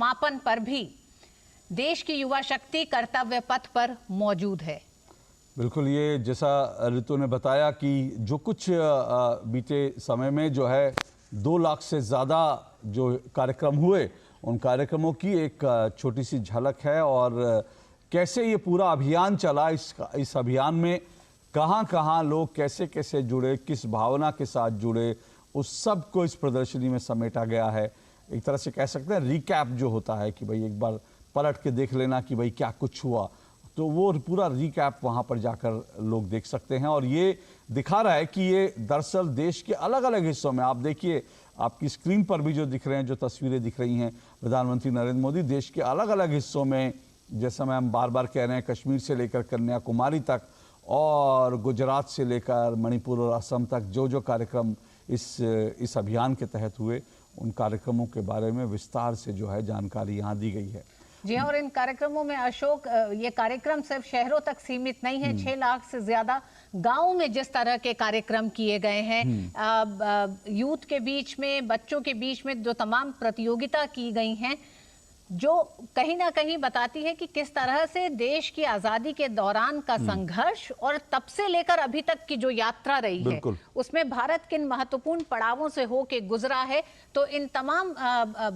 समापन पर भी देश की युवा शक्ति कर्तव्य पथ पर मौजूद है। बिल्कुल, ये जैसा ऋतु ने बताया कि जो कुछ बीते समय में जो है 2 लाख से ज़्यादा जो कार्यक्रम हुए, उन कार्यक्रमों की एक छोटी सी झलक है और कैसे ये पूरा अभियान चला। इस अभियान में कहाँ कहाँ लोग कैसे कैसे जुड़े, किस भावना के साथ जुड़े, उस सब को इस प्रदर्शनी में समेटा गया है। एक तरह से कह सकते हैं रिकैप जो होता है कि भाई एक बार पलट के देख लेना कि भाई क्या कुछ हुआ, तो वो पूरा रिकैप वहाँ पर जाकर लोग देख सकते हैं। और ये दिखा रहा है कि ये दरअसल देश के अलग अलग हिस्सों में, आप देखिए आपकी स्क्रीन पर भी जो दिख रहे हैं, जो तस्वीरें दिख रही हैं, प्रधानमंत्री नरेंद्र मोदी देश के अलग अलग हिस्सों में, जैसा मैं हम बार बार कह रहे हैं, कश्मीर से लेकर कन्याकुमारी तक और गुजरात से लेकर मणिपुर और असम तक जो जो कार्यक्रम इस अभियान के तहत हुए, उन कार्यक्रमों के बारे में विस्तार से जो है जानकारी यहाँ दी गई है। जी हाँ, और इन कार्यक्रमों में अशोक, ये कार्यक्रम सिर्फ शहरों तक सीमित नहीं है। 6 लाख से ज्यादा गांवों में जिस तरह के कार्यक्रम किए गए हैं, यूथ के बीच में, बच्चों के बीच में जो तमाम प्रतियोगिता की गई हैं, जो कहीं ना कहीं बताती है कि किस तरह से देश की आजादी के दौरान का संघर्ष और तब से लेकर अभी तक की जो यात्रा रही है, उसमें भारत किन महत्वपूर्ण पड़ावों से होके गुजरा है। तो इन तमाम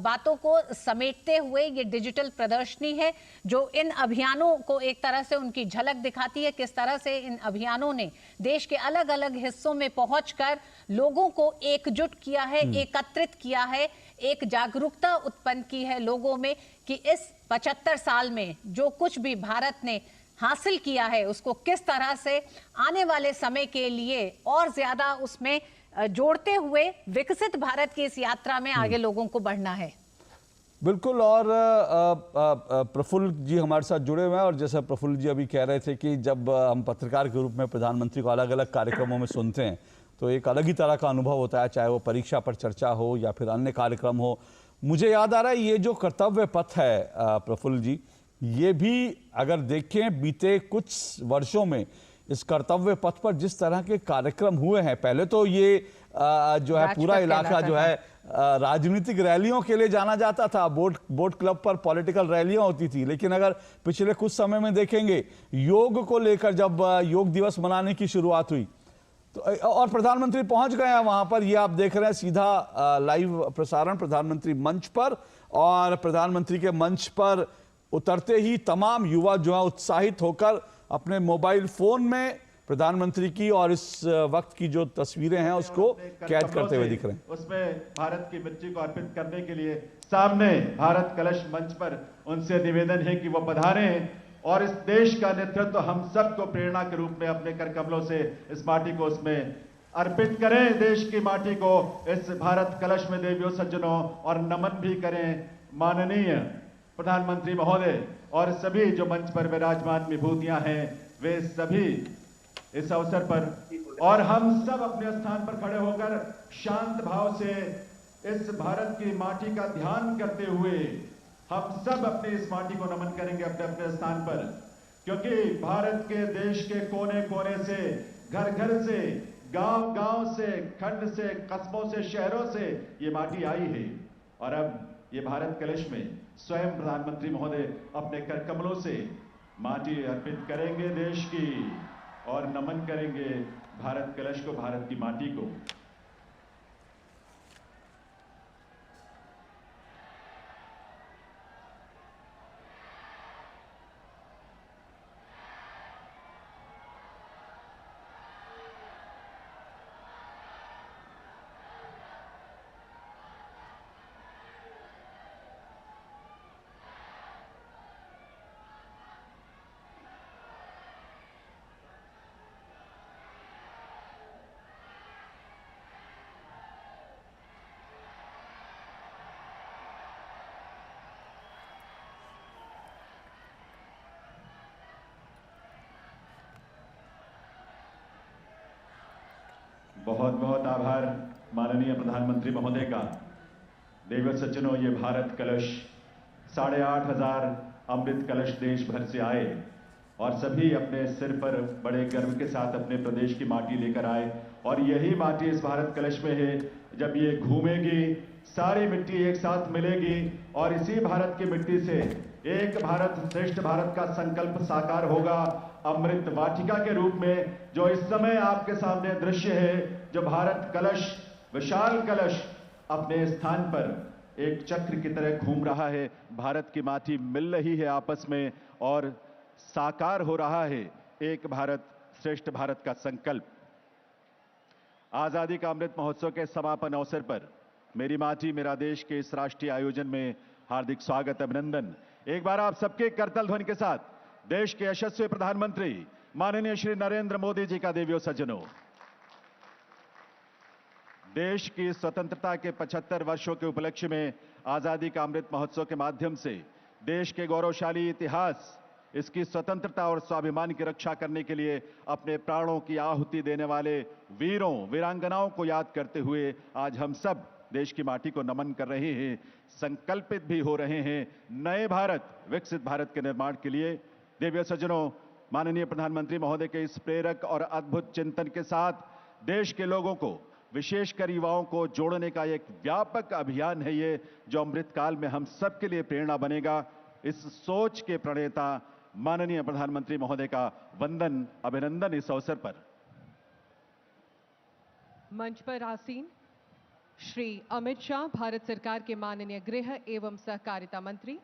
बातों को समेटते हुए ये डिजिटल प्रदर्शनी है जो इन अभियानों को एक तरह से उनकी झलक दिखाती है, किस तरह से इन अभियानों ने देश के अलग अलग हिस्सों में पहुंचकर लोगों को एकजुट किया है, एकत्रित किया है, एक जागरूकता उत्पन्न की है लोगों में कि इस 75 साल में जो कुछ भी भारत ने हासिल किया है उसको किस तरह से आने वाले समय के लिए और ज्यादा उसमें जोड़ते हुए विकसित भारत की इस यात्रा में आगे लोगों को बढ़ना है। बिल्कुल। और प्रफुल्ल जी हमारे साथ जुड़े हुए हैं और जैसा प्रफुल्ल जी अभी कह रहे थे कि जब हम पत्रकार के रूप में प्रधानमंत्री को अलग अलग कार्यक्रमों में सुनते हैं तो एक अलग ही तरह का अनुभव होता है, चाहे वो परीक्षा पर चर्चा हो या फिर अन्य कार्यक्रम हो। मुझे याद आ रहा है ये जो कर्तव्य पथ है प्रफुल्ल जी, ये भी अगर देखें बीते कुछ वर्षों में इस कर्तव्य पथ पर जिस तरह के कार्यक्रम हुए हैं, पहले तो ये जो है पूरा इलाका जो है राजनीतिक रैलियों के लिए जाना जाता था, बोट क्लब पर पॉलिटिकल रैलियां होती थी। लेकिन अगर पिछले कुछ समय में देखेंगे, योग को लेकर जब योग दिवस मनाने की शुरुआत हुई तो और प्रधानमंत्री पहुंच गए हैं वहां पर, ये आप देख रहे हैं सीधा लाइव प्रसारण प्रधानमंत्री मंच पर, और प्रधानमंत्री के मंच पर उतरते ही तमाम युवा जो है उत्साहित होकर अपने मोबाइल फोन में प्रधानमंत्री की और इस वक्त की जो तस्वीरें हैं उसको कैद करते हुए दिख रहे हैं। उसमें भारत की मिट्टी को अर्पित करने के लिए सामने भारत कलश मंच पर उनसे निवेदन है कि वो पधारें और इस देश का नेतृत्व हम सबको प्रेरणा के रूप में अपने कर कमलों से इस माटी को उसमें अर्पित करें। देश की माटी को इस भारत कलश में देवियों सज्जनों और नमन भी करें माननीय प्रधानमंत्री महोदय और सभी जो मंच पर विराजमान विभूतियां हैं वे सभी इस अवसर पर, और हम सब अपने स्थान पर खड़े होकर शांत भाव से इस भारत की माटी का ध्यान करते हुए हम सब अपने इस माटी को नमन करेंगे अपने अपने स्थान पर, क्योंकि भारत के देश के कोने कोने से, घर घर से, गांव गांव से, खंड से, कस्बों से, शहरों से ये माटी आई है। और अब ये भारत कलश में स्वयं प्रधानमंत्री महोदय अपने कर कमलों से माटी अर्पित करेंगे देश की और नमन करेंगे भारत कलश को, भारत की माटी को। बहुत बहुत आभार माननीय प्रधानमंत्री महोदय का। देवियों सज्जनों, ये भारत कलश 8,500 अमृत कलश देश भर से आए और सभी अपने सिर पर बड़े गर्व के साथ अपने प्रदेश की माटी लेकर आए, और यही माटी इस भारत कलश में है। जब ये घूमेगी सारी मिट्टी एक साथ मिलेगी और इसी भारत की मिट्टी से एक भारत श्रेष्ठ भारत का संकल्प साकार होगा अमृत वाटिका के रूप में। जो इस समय आपके सामने दृश्य है, जो भारत कलश, विशाल कलश अपने स्थान पर एक चक्र की तरह घूम रहा है, भारत की माटी मिल रही है आपस में और साकार हो रहा है एक भारत श्रेष्ठ भारत का संकल्प। आजादी का अमृत महोत्सव के समापन अवसर पर मेरी माटी मेरा देश के इस राष्ट्रीय आयोजन में हार्दिक स्वागत, अभिनंदन। एक बार आप सबके करतल ध्वनि के साथ देश के यशस्वी प्रधानमंत्री माननीय श्री नरेंद्र मोदी जी का देवियों सज्जनों। देश की स्वतंत्रता के 75 वर्षों के उपलक्ष्य में आजादी का अमृत महोत्सव के माध्यम से देश के गौरवशाली इतिहास, इसकी स्वतंत्रता और स्वाभिमान की रक्षा करने के लिए अपने प्राणों की आहुति देने वाले वीरों वीरांगनाओं को याद करते हुए आज हम सब देश की माटी को नमन कर रहे हैं, संकल्पित भी हो रहे हैं नए भारत, विकसित भारत के निर्माण के लिए। देवियों सज्जनों, माननीय प्रधानमंत्री महोदय के इस प्रेरक और अद्भुत चिंतन के साथ देश के लोगों को, विशेषकर युवाओं को जोड़ने का एक व्यापक अभियान है ये, जो अमृतकाल में हम सबके लिए प्रेरणा बनेगा। इस सोच के प्रणेता माननीय प्रधानमंत्री महोदय का वंदन, अभिनंदन इस अवसर पर। मंच पर आसीन श्री अमित शाह, भारत सरकार के माननीय गृह एवं सहकारिता मंत्री,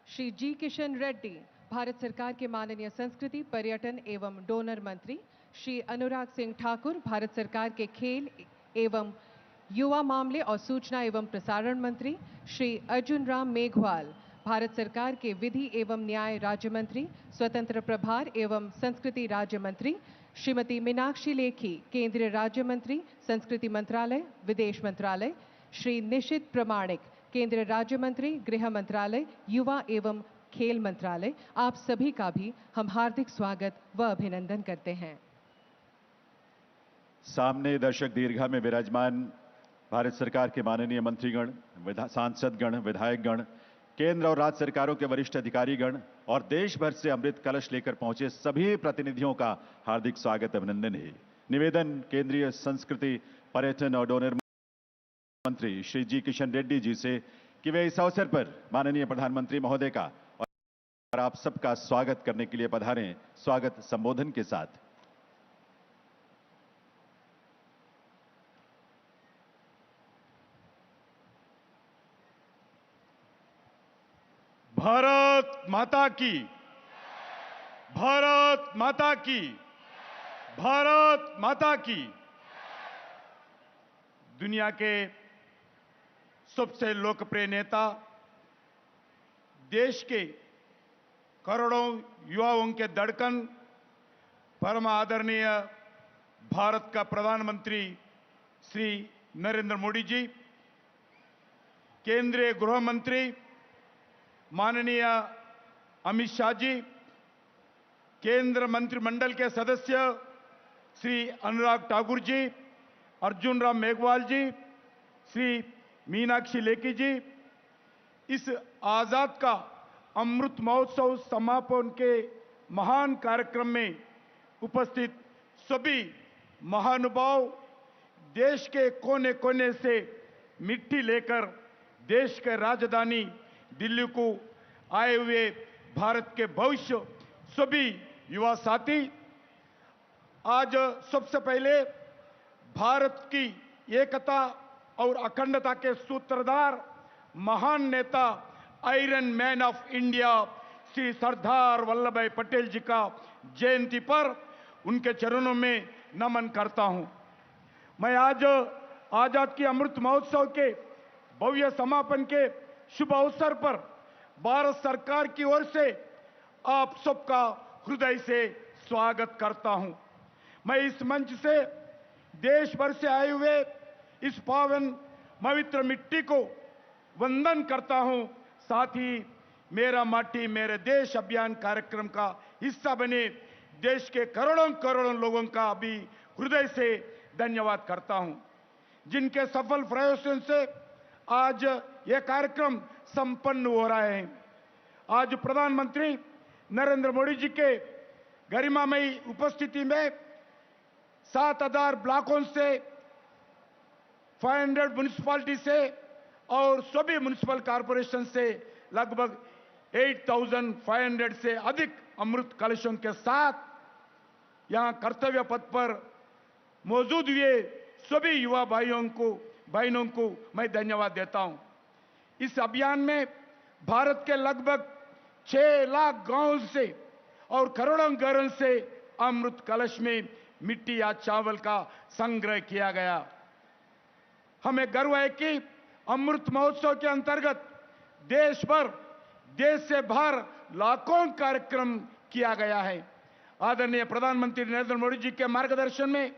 श्री जी किशन रेड्डी, भारत सरकार के माननीय संस्कृति, पर्यटन एवं डोनर मंत्री, श्री अनुराग सिंह ठाकुर, भारत सरकार के खेल एवं युवा मामले और सूचना एवं प्रसारण मंत्री, श्री अर्जुन राम मेघवाल, भारत सरकार के विधि एवं न्याय राज्य मंत्री, स्वतंत्र प्रभार एवं संस्कृति राज्य मंत्री, श्रीमती मीनाक्षी लेखी, केंद्रीय राज्य मंत्री, संस्कृति मंत्रालय, विदेश मंत्रालय, श्री निशित प्रमाणिक, केंद्रीय राज्य मंत्री, गृह मंत्रालय, युवा एवं खेल मंत्रालय, आप सभी का भी हम हार्दिक स्वागत व अभिनंदन करते हैं। सामने दर्शक दीर्घा में विराजमान भारत सरकार के माननीय मंत्रीगण, सांसदगण, विधायकगण, केंद्र और राज्य सरकारों के वरिष्ठ अधिकारीगण और देश भर से अमृत कलश लेकर पहुंचे सभी प्रतिनिधियों का हार्दिक स्वागत, अभिनंदन है। निवेदन केंद्रीय संस्कृति, पर्यटन और डोनर मंत्री श्री जी किशन रेड्डी जी से कि वे इस अवसर पर माननीय प्रधानमंत्री महोदय का और आप सबका स्वागत करने के लिए पधारें, स्वागत संबोधन के साथ। भारत माता की, भारत माता की, भारत माता की। दुनिया के सबसे लोकप्रिय नेता, देश के करोड़ों युवाओं के धड़कन, परम आदरणीय भारत का प्रधानमंत्री श्री नरेंद्र मोदी जी, केंद्रीय गृह मंत्री माननीय अमित शाह जी, केंद्र मंत्रिमंडल के सदस्य श्री अनुराग ठाकुर जी, अर्जुन राम मेघवाल जी, श्री मीनाक्षी लेखी जी, इस आजाद का अमृत महोत्सव समापन के महान कार्यक्रम में उपस्थित सभी महानुभाव, देश के कोने कोने से मिट्टी लेकर देश के राजधानी दिल्ली को आए हुए भारत के भविष्य सभी युवा साथी, आज सबसे पहले भारत की एकता और अखंडता के सूत्रधार, महान नेता, iron man of India Shri Sardar Vallabh Bhai Patel जी का जयंती पर उनके चरणों में नमन करता हूं। मैं आज आजाद की अमृत महोत्सव के भव्य समापन के शुभ अवसर पर भारत सरकार की ओर से आप सबका हृदय से स्वागत करता हूं। मैं इस मंच से देश भर से आए हुए इस पावन पवित्र मिट्टी को वंदन करता हूं। साथ ही मेरा माटी मेरे देश अभियान कार्यक्रम का हिस्सा बने देश के करोड़ों करोड़ों लोगों का भी हृदय से धन्यवाद करता हूं, जिनके सफल प्रयासों से आज यह कार्यक्रम संपन्न हो रहा है। आज प्रधानमंत्री नरेंद्र मोदी जी के गरिमामयी उपस्थिति में 7000 ब्लॉकों से 500 म्युनिसिपैलिटी से और सभी म्युनिसिपल कॉरपोरेशन से लगभग 8,500 से अधिक अमृत कलशों के साथ यहां कर्तव्य पथ पर मौजूद हुए सभी युवा बहनों को मैं धन्यवाद देता हूं। इस अभियान में भारत के लगभग 6 लाख गांवों से और करोड़ों घरों से अमृत कलश में मिट्टी या चावल का संग्रह किया गया। हमें गर्व है कि अमृत महोत्सव के अंतर्गत देश से बाहर लाखों कार्यक्रम किया गया है। आदरणीय प्रधानमंत्री नरेंद्र मोदी जी के मार्गदर्शन में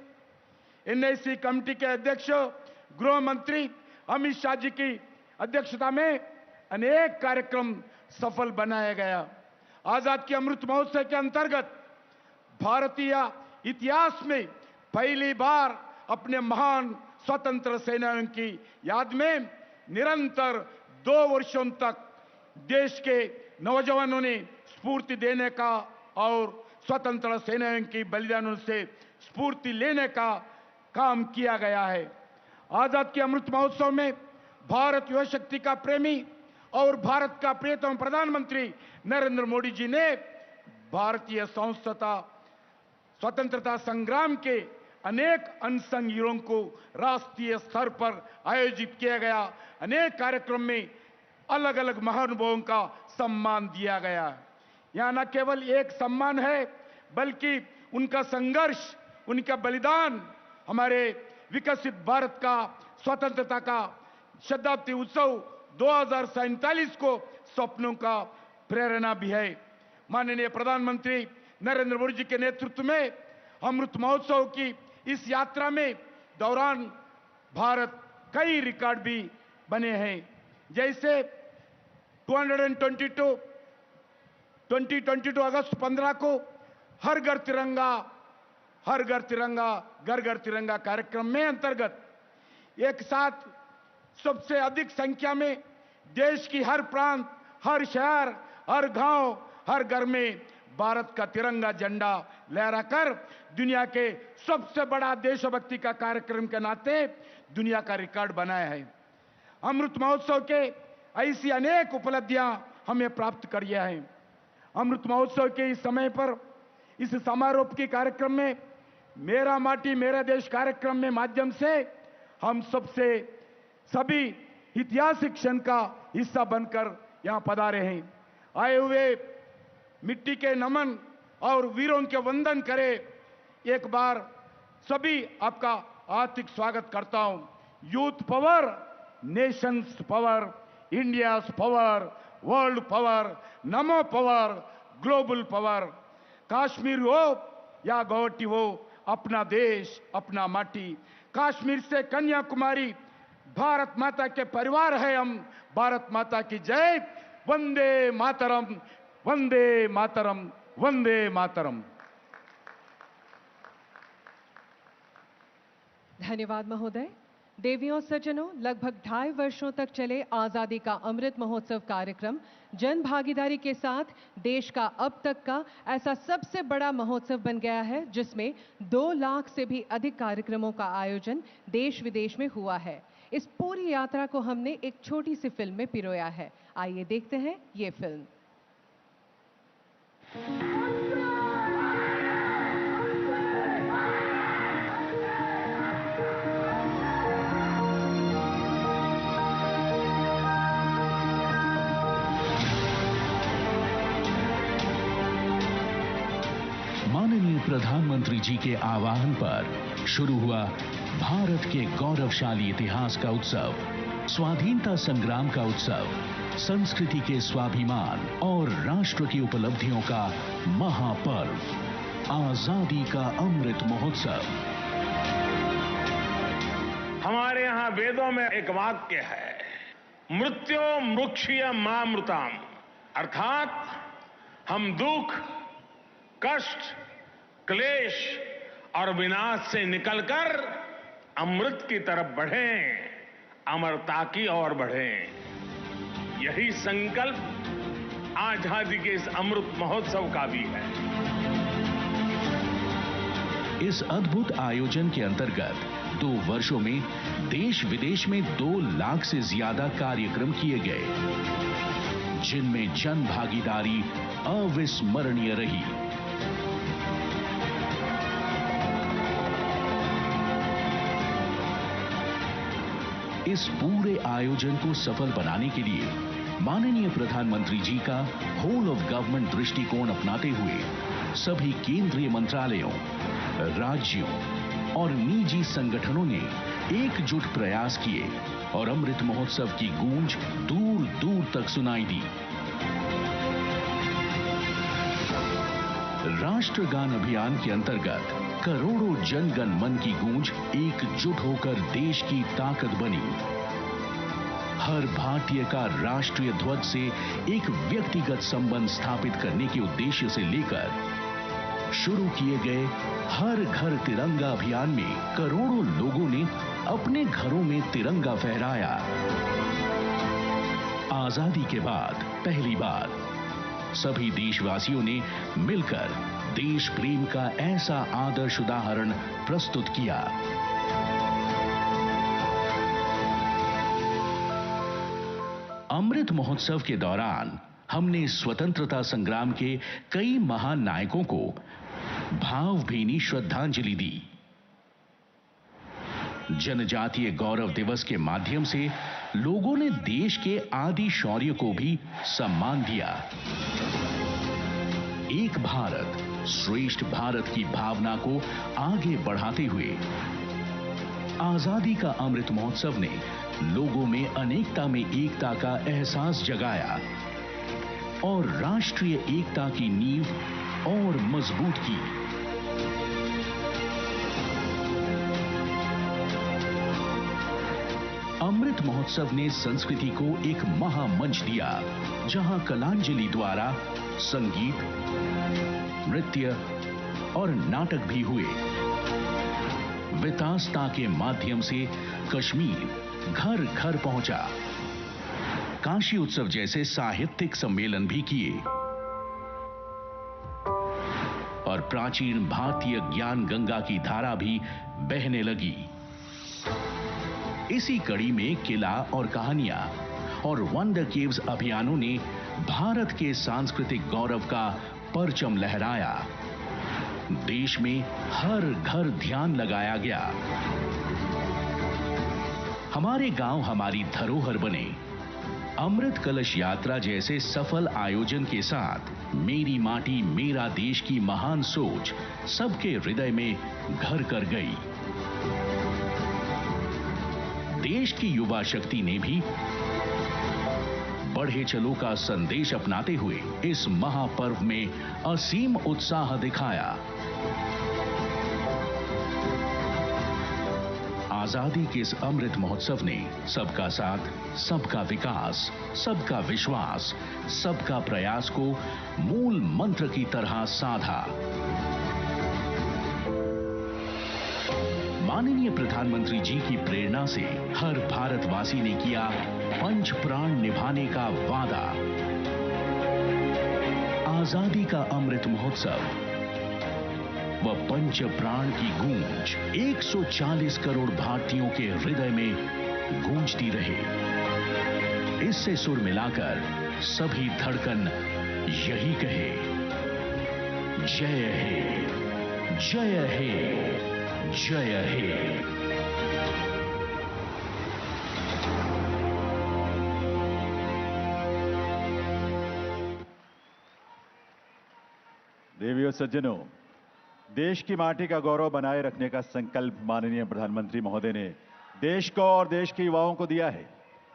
एनआईसी कमेटी के अध्यक्ष गृह मंत्री अमित शाह जी की अध्यक्षता में अनेक कार्यक्रम सफल बनाया गया। आजाद के अमृत महोत्सव के अंतर्गत भारतीय इतिहास में पहली बार अपने महान स्वतंत्र सेनानियों की याद में निरंतर 2 वर्षों तक देश के नौजवानों ने स्फूर्ति देने का और स्वतंत्र सेनानियों की बलिदानों से स्फूर्ति लेने का काम किया गया है। आजाद के अमृत महोत्सव में भारत युवा शक्ति का प्रेमी और भारत का प्रियतम प्रधानमंत्री नरेंद्र मोदी जी ने भारतीय स्वतंत्रता संग्राम के अनेक अनसंग हीरों को राष्ट्रीय स्तर पर आयोजित किया गया अनेक कार्यक्रम में अलग अलग महानुभावों का सम्मान दिया गया। यहां न केवल एक सम्मान है बल्कि उनका संघर्ष, उनका बलिदान हमारे विकसित भारत का स्वतंत्रता का शताब्दी उत्सव 2047 को सपनों का प्रेरणा भी है। माननीय प्रधानमंत्री नरेंद्र मोदी जी के नेतृत्व में अमृत महोत्सव की इस यात्रा में दौरान भारत कई रिकॉर्ड भी बने हैं। जैसे 2022 अगस्त 15 को हर घर तिरंगा घर घर तिरंगा कार्यक्रम में अंतर्गत एक साथ सबसे अधिक संख्या में देश की हर प्रांत, हर शहर, हर गांव, हर घर में भारत का तिरंगा झंडा लहराकर दुनिया के सबसे बड़ा देशभक्ति का कार्यक्रम के नाते दुनिया का रिकॉर्ड बनाया है। अमृत महोत्सव के ऐसी अनेक उपलब्धियां हमें प्राप्त करिए हैं। अमृत महोत्सव के इस समय पर इस समारोह के कार्यक्रम में मेरा माटी मेरा देश कार्यक्रम में माध्यम से हम सभी ऐतिहासिक क्षण का हिस्सा बनकर यहां पधारे हैं। आए हुए मिट्टी के नमन और वीरों के वंदन करें। एक बार सभी आपका हार्दिक स्वागत करता हूं। Youth power, Nations power, India's power, world power, नमो पावर, ग्लोबल पावर। कश्मीर हो या गुवाहाटी हो, अपना देश, अपना माटी। कश्मीर से कन्याकुमारी भारत माता के परिवार है हम। भारत माता की जय। वंदे मातरम, वंदे मातरम, वंदे मातरम। धन्यवाद महोदय। देवियों सज्जनों, लगभग 2.5 वर्षों तक चले आजादी का अमृत महोत्सव कार्यक्रम जन भागीदारी के साथ देश का अब तक का ऐसा सबसे बड़ा महोत्सव बन गया है जिसमें 2 लाख से भी अधिक कार्यक्रमों का आयोजन देश विदेश में हुआ है। इस पूरी यात्रा को हमने एक छोटी सी फिल्म में पिरोया है। आइए देखते हैं ये फिल्म। माननीय प्रधानमंत्री जी के आह्वान पर शुरू हुआ भारत के गौरवशाली इतिहास का उत्सव, स्वाधीनता संग्राम का उत्सव, संस्कृति के स्वाभिमान और राष्ट्र की उपलब्धियों का महापर्व, आजादी का अमृत महोत्सव। हमारे यहाँ वेदों में एक वाक्य है, मृत्यो मृक्षीय मामृताम, अर्थात हम दुख, कष्ट, क्लेश और विनाश से निकलकर अमृत की तरफ बढ़ें, अमरता की ओर बढ़ें। यही संकल्प आजादी के इस अमृत महोत्सव का भी है। इस अद्भुत आयोजन के अंतर्गत 2 वर्षों में देश विदेश में 2 लाख से ज्यादा कार्यक्रम किए गए, जिनमें जन भागीदारी अविस्मरणीय रही। इस पूरे आयोजन को सफल बनाने के लिए माननीय प्रधानमंत्री जी का होल ऑफ गवर्नमेंट दृष्टिकोण अपनाते हुए सभी केंद्रीय मंत्रालयों, राज्यों और निजी संगठनों ने एकजुट प्रयास किए और अमृत महोत्सव की गूंज दूर दूर तक सुनाई दी। राष्ट्रगान अभियान के अंतर्गत करोड़ों जन गण मन की गूंज एकजुट होकर देश की ताकत बनी। हर भारतीय का राष्ट्रीय ध्वज से एक व्यक्तिगत संबंध स्थापित करने के उद्देश्य से लेकर शुरू किए गए हर घर तिरंगा अभियान में करोड़ों लोगों ने अपने घरों में तिरंगा फहराया। आजादी के बाद पहली बार सभी देशवासियों ने मिलकर देश प्रेम का ऐसा आदर्श उदाहरण प्रस्तुत किया। अमृत महोत्सव के दौरान हमने स्वतंत्रता संग्राम के कई महान नायकों को भावभीनी श्रद्धांजलि दी। जनजातीय गौरव दिवस के माध्यम से लोगों ने देश के आदि शौर्य को भी सम्मान दिया। एक भारत श्रेष्ठ भारत की भावना को आगे बढ़ाते हुए आजादी का अमृत महोत्सव ने लोगों में अनेकता में एकता का एहसास जगाया और राष्ट्रीय एकता की नींव और मजबूत की। अमृत महोत्सव ने संस्कृति को एक महामंच दिया, जहां कलांजलि द्वारा संगीत, नृत्य और नाटक भी हुए। वितास्ता के माध्यम से कश्मीर घर घर पहुंचा। काशी उत्सव जैसे साहित्यिक सम्मेलन भी किए और प्राचीन भारतीय ज्ञान गंगा की धारा भी बहने लगी। इसी कड़ी में किला और कहानियां और वंडर केव्स अभियानों ने भारत के सांस्कृतिक गौरव का परचम लहराया। देश में हर घर ध्यान लगाया गया। हमारे गांव हमारी धरोहर बने। अमृत कलश यात्रा जैसे सफल आयोजन के साथ मेरी माटी मेरा देश की महान सोच सबके हृदय में घर कर गई। देश की युवा शक्ति ने भी बढ़े चलो का संदेश अपनाते हुए इस महापर्व में असीम उत्साह दिखाया। आजादी के इस अमृत महोत्सव ने सबका साथ, सबका विकास, सबका विश्वास, सबका प्रयास को मूल मंत्र की तरह साधा। माननीय प्रधानमंत्री जी की प्रेरणा से हर भारतवासी ने किया पंच प्राण निभाने का वादा। आजादी का अमृत महोत्सव व पंच प्राण की गूंज 140 करोड़ भारतीयों के हृदय में गूंजती रहे। इससे सुर मिलाकर सभी धड़कन यही कहे, जय हे, जय हे, जय हे। देवियों सज्जनों, देश की माटी का गौरव बनाए रखने का संकल्प माननीय प्रधानमंत्री महोदय ने देश को और देश के युवाओं को दिया है।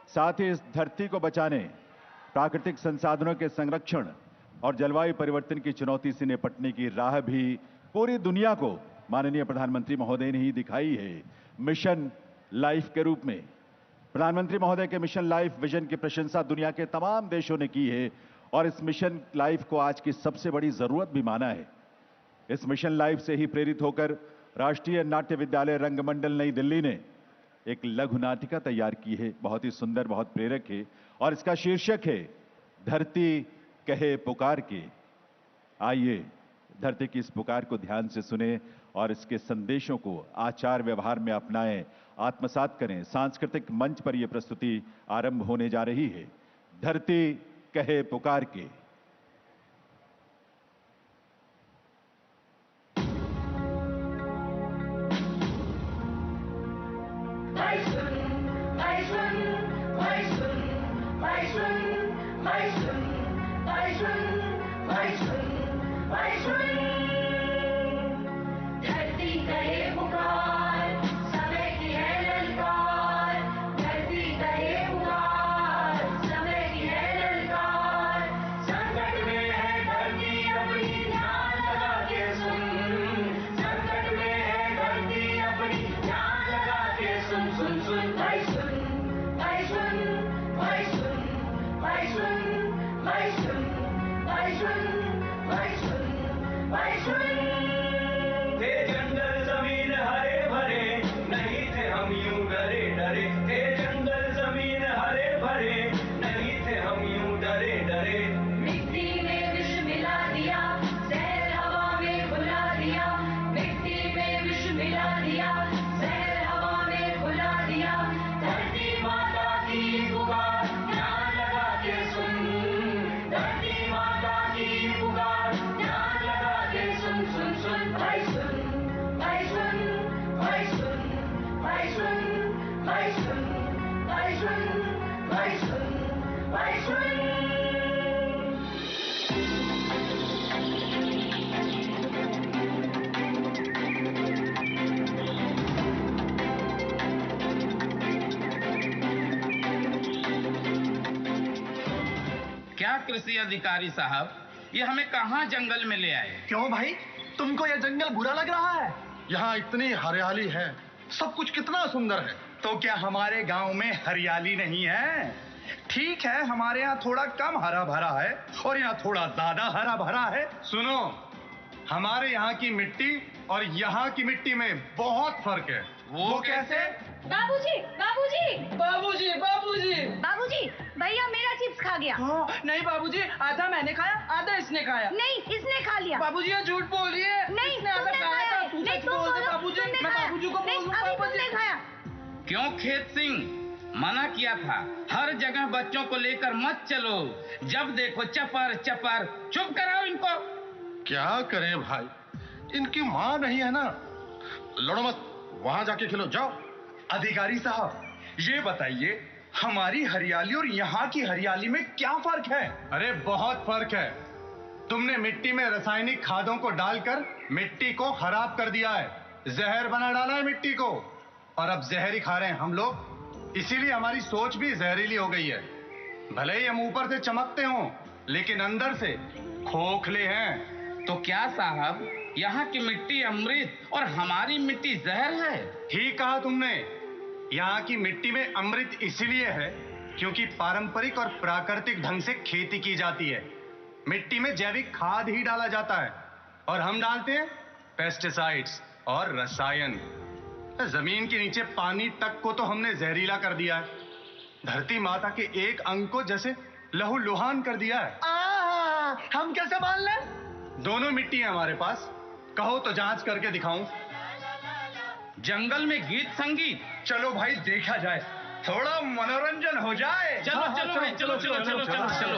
साथ ही इस धरती को बचाने, प्राकृतिक संसाधनों के संरक्षण और जलवायु परिवर्तन की चुनौती से निपटने की राह भी पूरी दुनिया को माननीय प्रधानमंत्री महोदय ने ही दिखाई है, मिशन लाइफ के रूप में। प्रधानमंत्री महोदय के मिशन लाइफ विजन की प्रशंसा दुनिया के तमाम देशों ने की है और इस मिशन लाइफ को आज की सबसे बड़ी जरूरत भी माना है। इस मिशन लाइफ से ही प्रेरित होकर राष्ट्रीय नाट्य विद्यालय रंगमंडल नई दिल्ली ने एक लघु नाटिका तैयार की है, बहुत ही सुंदर, बहुत प्रेरक है और इसका शीर्षक है धरती कहे पुकार के। आइए धरती की इस पुकार को ध्यान से सुने और इसके संदेशों को आचार व्यवहार में अपनाएं, आत्मसात करें। सांस्कृतिक मंच पर यह प्रस्तुति आरंभ होने जा रही है। धरती कहे पुकार के। कृषि अधिकारी साहब, ये हमें कहाँ जंगल में ले आए? क्यों भाई, तुमको ये जंगल बुरा लग रहा है? यहाँ इतनी हरियाली है, सब कुछ कितना सुंदर है। तो क्या हमारे गांव में हरियाली नहीं है? ठीक है, हमारे यहाँ थोड़ा कम हरा भरा है और यहाँ थोड़ा ज्यादा हरा भरा है। सुनो, हमारे यहाँ की मिट्टी और यहाँ की मिट्टी में बहुत फर्क है। वो कैसे? बाबूजी, बाबूजी, बाबूजी, बाबूजी, बाबूजी, भैया मेरा चिप्स खा गया। नहीं बाबूजी, आधा मैंने खाया, आधा इसने खाया। नहीं, इसने खा लिया। बाबूजी ये झूठ बोल रही है। नहीं, इसने आधा खाया था। तू सच बोल दे बाबूजी, मैं बाबूजी को बोल दूं। तुमने खाया। क्यों खेत सिंह, मना किया था, हर जगह बच्चों को लेकर मत चलो, जब देखो चपर चपर। चुप कराओ इनको। क्या करें भाई, इनकी माँ नहीं है ना। लड़ो मत, वहां जाके खेलो, जाओ। अधिकारी साहब, ये बताइए हमारी हरियाली और यहाँ की हरियाली में क्या फर्क है? अरे बहुत फर्क है। तुमने मिट्टी में रासायनिक खादों को डालकर मिट्टी को खराब कर दिया है, जहर बना डाला है मिट्टी को, और अब जहर ही खा रहे हैं हम लोग। इसीलिए हमारी सोच भी जहरीली हो गई है। भले ही हम ऊपर से चमकते हों, लेकिन अंदर से खोखले हैं। तो क्या साहब, यहाँ की मिट्टी अमृत और हमारी मिट्टी जहर है? ठीक कहा तुमने। यहाँ की मिट्टी में अमृत इसीलिए है क्योंकि पारंपरिक और प्राकृतिक ढंग से खेती की जाती है। मिट्टी में जैविक खाद ही डाला जाता है और हम डालते हैं पेस्टिसाइड्स और रसायन। जमीन के नीचे पानी तक को तो हमने जहरीला कर दिया है। धरती माता के एक अंग को जैसे लहूलुहान कर दिया है। हम कैसे मान लें? दोनों मिट्टी है हमारे पास, कहो तो जांच करके दिखाऊं। जंगल में गीत संगीत, चलो भाई देखा जाए, थोड़ा मनोरंजन हो जाए। चलो चलो भाई, चलो चलो चलो चलो चलो।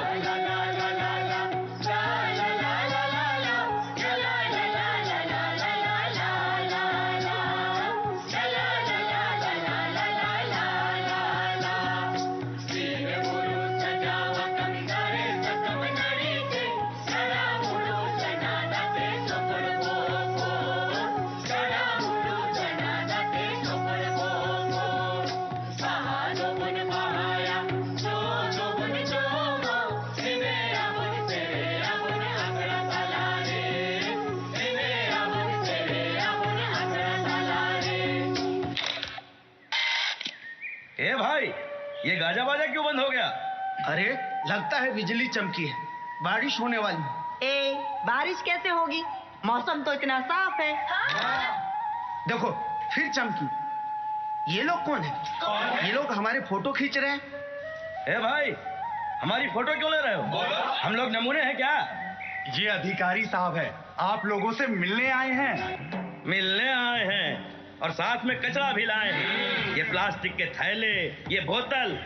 ए भाई, ये गाजा बाजा क्यों बंद हो गया? अरे लगता है बिजली चमकी है, बारिश होने वाली है। बारिश कैसे होगी? मौसम तो इतना साफ है। देखो फिर चमकी। ये लोग कौन है? ये लोग हमारे फोटो खींच रहे हैं। ए भाई, हमारी फोटो क्यों ले रहे हो? हम लोग नमूने हैं क्या? ये अधिकारी साहब है, आप लोगों से मिलने आए हैं। मिलने आए हैं और साथ में कचरा भी लाए हैं। ये प्लास्टिक के थैले, ये बोतल,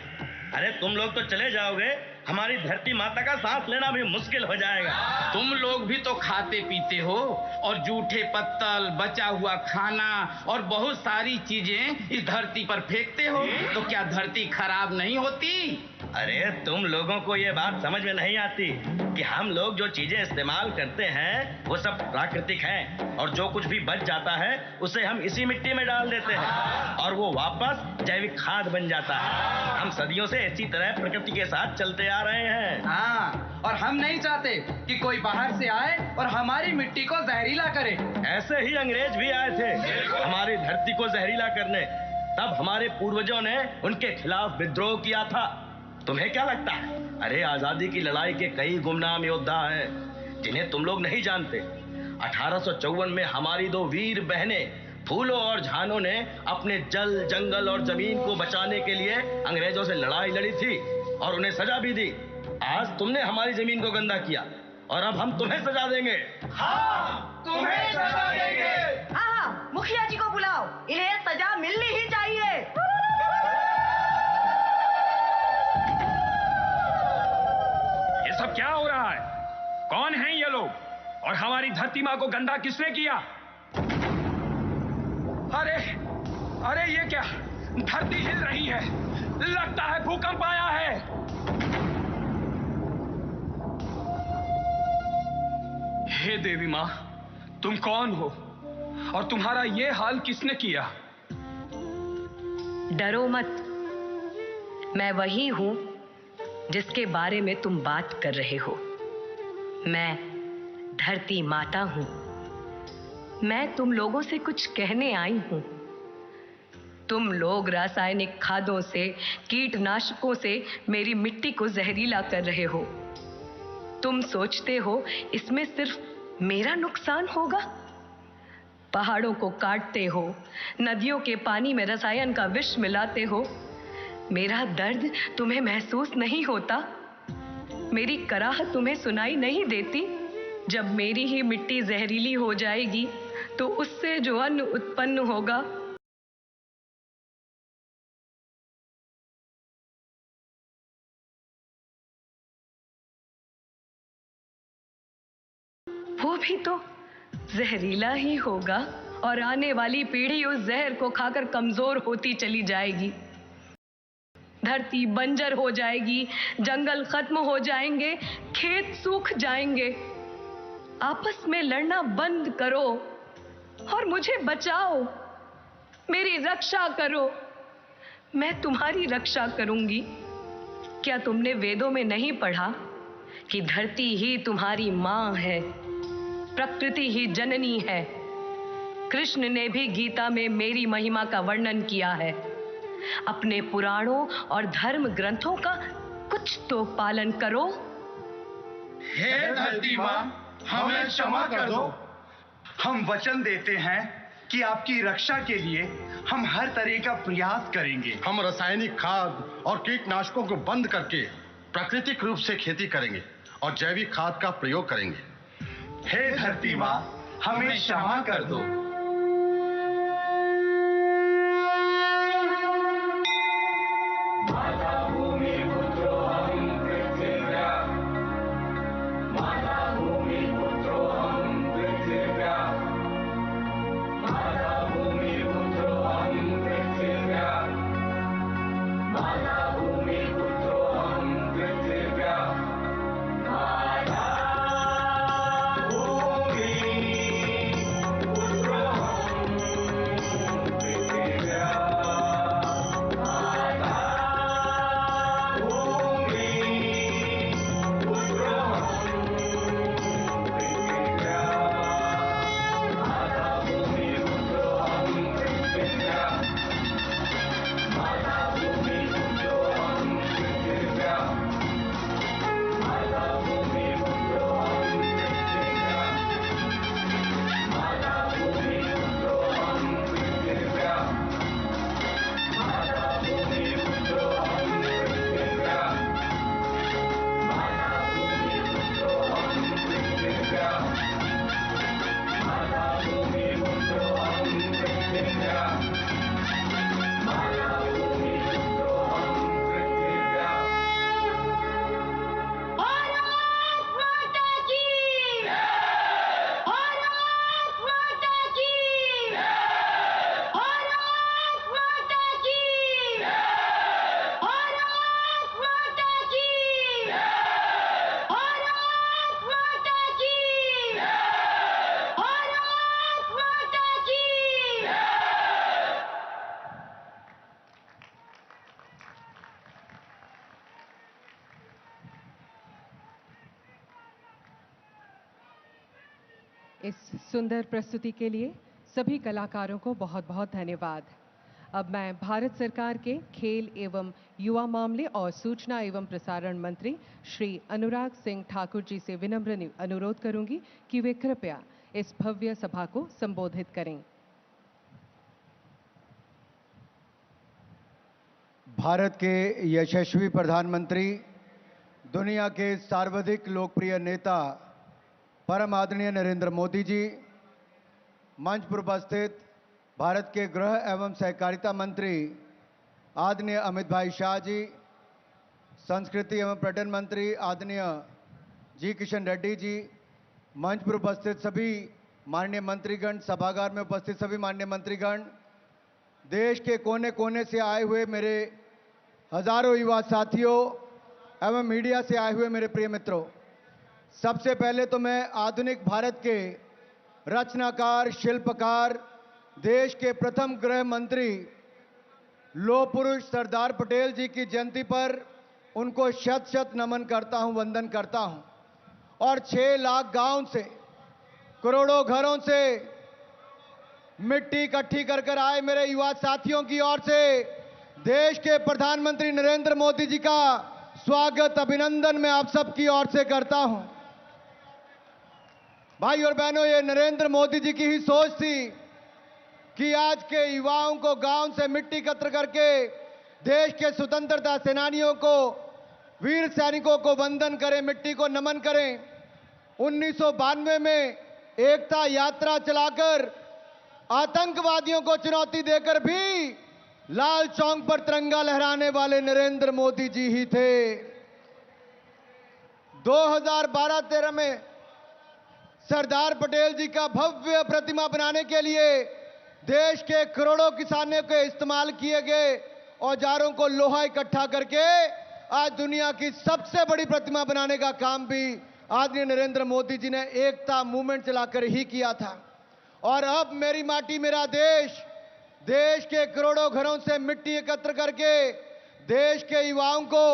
अरे तुम लोग तो चले जाओगे, हमारी धरती माता का सांस लेना भी मुश्किल हो जाएगा। तुम लोग भी तो खाते पीते हो और जूठे पत्तल, बचा हुआ खाना और बहुत सारी चीजें इस धरती पर फेंकते हो, तो क्या धरती खराब नहीं होती? अरे तुम लोगों को ये बात समझ में नहीं आती कि हम लोग जो चीजें इस्तेमाल करते हैं वो सब प्राकृतिक हैं और जो कुछ भी बच जाता है उसे हम इसी मिट्टी में डाल देते हैं और वो वापस जैविक खाद बन जाता है। हम सदियों से इसी तरह प्रकृति के साथ चलते आ रहे हैं। हाँ, और हम नहीं चाहते कि कोई बाहर से आए और हमारी मिट्टी को जहरीला करे। ऐसे ही अंग्रेज भी आए थे हमारी धरती को जहरीला करने, तब हमारे पूर्वजों ने उनके खिलाफ विद्रोह किया था। तुम्हें क्या लगता है? अरे आजादी की लड़ाई के कई गुमनाम योद्धा हैं जिन्हें तुम लोग नहीं जानते। 1854 में हमारी दो वीर बहनें फूलों और झानों ने अपने जल, जंगल और जमीन को बचाने के लिए अंग्रेजों से लड़ाई लड़ी थी और उन्हें सजा भी दी। आज तुमने हमारी जमीन को गंदा किया और अब हम तुम्हें सजा देंगे। हाँ, तुम्हें सजा देंगे। हाँ, मुखिया जी को बुलाओ, इन्हें सजा मिलनी ही चाहिए। सब क्या हो रहा है? कौन हैं ये लोग और हमारी धरती मां को गंदा किसने किया? अरे अरे ये क्या? धरती हिल रही है, लगता है भूकंप आया है। हे देवी मां, तुम कौन हो और तुम्हारा ये हाल किसने किया? डरो मत, मैं वही हूं जिसके बारे में तुम बात कर रहे हो। मैं धरती माता हूं। मैं तुम लोगों से कुछ कहने आई हूं। तुम लोग रासायनिक खादों से, कीटनाशकों से मेरी मिट्टी को जहरीला कर रहे हो। तुम सोचते हो इसमें सिर्फ मेरा नुकसान होगा? पहाड़ों को काटते हो, नदियों के पानी में रसायन का विष मिलाते हो। मेरा दर्द तुम्हें महसूस नहीं होता? मेरी कराह तुम्हें सुनाई नहीं देती? जब मेरी ही मिट्टी जहरीली हो जाएगी तो उससे जो अन्न उत्पन्न होगा वो भी तो जहरीला ही होगा और आने वाली पीढ़ी उस जहर को खाकर कमजोर होती चली जाएगी। धरती बंजर हो जाएगी, जंगल खत्म हो जाएंगे, खेत सूख जाएंगे। आपस में लड़ना बंद करो और मुझे बचाओ, मेरी रक्षा करो। मैं तुम्हारी रक्षा करूंगी। क्या तुमने वेदों में नहीं पढ़ा कि धरती ही तुम्हारी मां है, प्रकृति ही जननी है? कृष्ण ने भी गीता में मेरी महिमा का वर्णन किया है। अपने पुराणों और धर्म ग्रंथों का कुछ तो पालन करो। हे धरती मां, हमें क्षमा कर दो। हम वचन देते हैं कि आपकी रक्षा के लिए हम हर तरह का प्रयास करेंगे। हम रासायनिक खाद और कीटनाशकों को बंद करके प्राकृतिक रूप से खेती करेंगे और जैविक खाद का प्रयोग करेंगे। हे धरती मां, हमें क्षमा कर दो। पुत्र इस सुंदर प्रस्तुति के लिए सभी कलाकारों को बहुत बहुत धन्यवाद। अब मैं भारत सरकार के खेल एवं युवा मामले और सूचना एवं प्रसारण मंत्री श्री अनुराग सिंह ठाकुर जी से विनम्र अनुरोध करूंगी कि वे कृपया इस भव्य सभा को संबोधित करें। भारत के यशस्वी प्रधानमंत्री, दुनिया के सर्वाधिक लोकप्रिय नेता परम आदरणीय नरेंद्र मोदी जी, मंच पर उपस्थित भारत के गृह एवं सहकारिता मंत्री आदरणीय अमित भाई शाह जी, संस्कृति एवं पर्यटन मंत्री आदरणीय जी किशन रेड्डी जी, मंच पर उपस्थित सभी माननीय मंत्रीगण, सभागार में उपस्थित सभी माननीय मंत्रीगण, देश के कोने कोने से आए हुए मेरे हजारों युवा साथियों एवं मीडिया से आए हुए मेरे प्रिय मित्रों, सबसे पहले तो मैं आधुनिक भारत के रचनाकार, शिल्पकार, देश के प्रथम गृह मंत्री लौह पुरुष सरदार पटेल जी की जयंती पर उनको शत शत नमन करता हूं, वंदन करता हूं। और 6 लाख गांव से, करोड़ों घरों से मिट्टी इकट्ठी कर आए मेरे युवा साथियों की ओर से देश के प्रधानमंत्री नरेंद्र मोदी जी का स्वागत, अभिनंदन मैं आप सबकी ओर से करता हूं। भाई और बहनों, ये नरेंद्र मोदी जी की ही सोच थी कि आज के युवाओं को गांव से मिट्टी एकत्र करके देश के स्वतंत्रता सेनानियों को, वीर सैनिकों को वंदन करें, मिट्टी को नमन करें। 1992 में एकता यात्रा चलाकर आतंकवादियों को चुनौती देकर भी लाल चौक पर तिरंगा लहराने वाले नरेंद्र मोदी जी ही थे। 2012-13 में सरदार पटेल जी का भव्य प्रतिमा बनाने के लिए देश के करोड़ों किसानों के इस्तेमाल किए गए औजारों को लोहा इकट्ठा करके आज दुनिया की सबसे बड़ी प्रतिमा बनाने का काम भी आदरणीय नरेंद्र मोदी जी ने एकता मूवमेंट चलाकर ही किया था। और अब मेरी माटी मेरा देश, देश के करोड़ों घरों से मिट्टी एकत्र करके देश के युवाओं को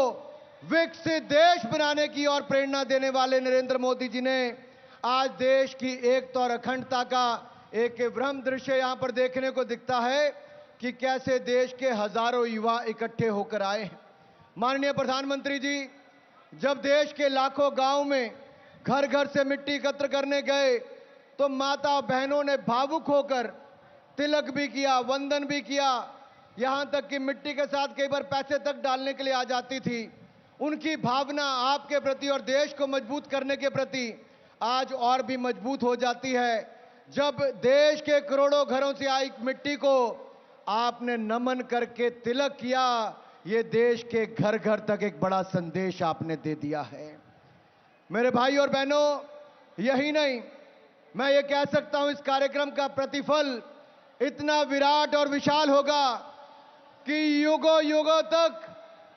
विकसित देश बनाने की और प्रेरणा देने वाले नरेंद्र मोदी जी ने आज देश की एकता और अखंडता का एक वृहद दृश्य यहां पर देखने को दिखता है कि कैसे देश के हजारों युवा इकट्ठे होकर आए हैं। माननीय प्रधानमंत्री जी, जब देश के लाखों गांव में घर घर से मिट्टी एकत्र करने गए तो माता बहनों ने भावुक होकर तिलक भी किया, वंदन भी किया, यहां तक कि मिट्टी के साथ कई बार पैसे तक डालने के लिए आ जाती थी। उनकी भावना आपके प्रति और देश को मजबूत करने के प्रति आज और भी मजबूत हो जाती है जब देश के करोड़ों घरों से आई मिट्टी को आपने नमन करके तिलक किया। ये देश के घर घर तक एक बड़ा संदेश आपने दे दिया है। मेरे भाई और बहनों, यही नहीं, मैं ये कह सकता हूं इस कार्यक्रम का प्रतिफल इतना विराट और विशाल होगा कि युगों युगों तक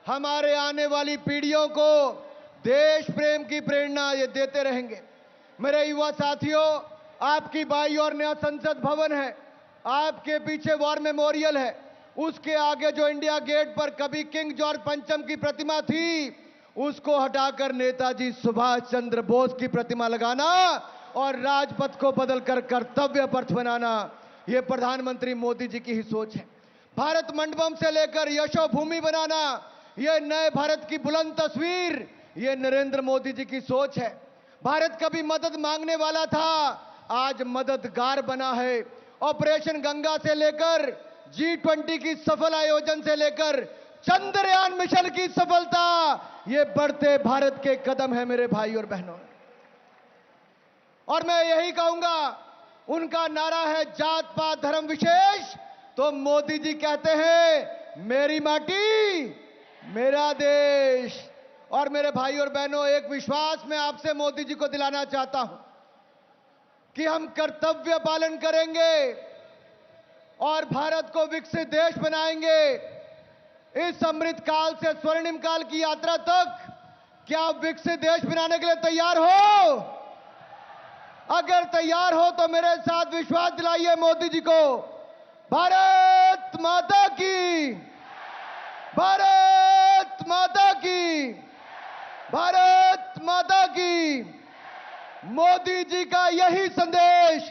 हमारे आने वाली पीढ़ियों को देश प्रेम की प्रेरणा ये देते रहेंगे। मेरे युवा साथियों, आपकी बाई और नया संसद भवन है, आपके पीछे वॉर मेमोरियल है, उसके आगे जो इंडिया गेट पर कभी किंग जॉर्ज पंचम की प्रतिमा थी उसको हटाकर नेताजी सुभाष चंद्र बोस की प्रतिमा लगाना और राजपथ को बदलकर कर्तव्य पथ बनाना, यह प्रधानमंत्री मोदी जी की ही सोच है। भारत मंडपम से लेकर यशो भूमि बनाना, यह नए भारत की बुलंद तस्वीर, यह नरेंद्र मोदी जी की सोच है। भारत कभी मदद मांगने वाला था, आज मददगार बना है। ऑपरेशन गंगा से लेकर G20 की सफल आयोजन से लेकर चंद्रयान मिशन की सफलता, ये बढ़ते भारत के कदम है मेरे भाई और बहनों। और मैं यही कहूंगा, उनका नारा है जात पात धर्म विशेष, तो मोदी जी कहते हैं मेरी माटी मेरा देश। और मेरे भाई और बहनों, एक विश्वास मैं आपसे मोदी जी को दिलाना चाहता हूं कि हम कर्तव्य पालन करेंगे और भारत को विकसित देश बनाएंगे। इस अमृत काल से स्वर्णिम काल की यात्रा तक क्या आप विकसित देश बनाने के लिए तैयार हो? अगर तैयार हो तो मेरे साथ विश्वास दिलाइए मोदी जी को। भारत माता की, भारत माता की, भारत माता की। मोदी जी का यही संदेश,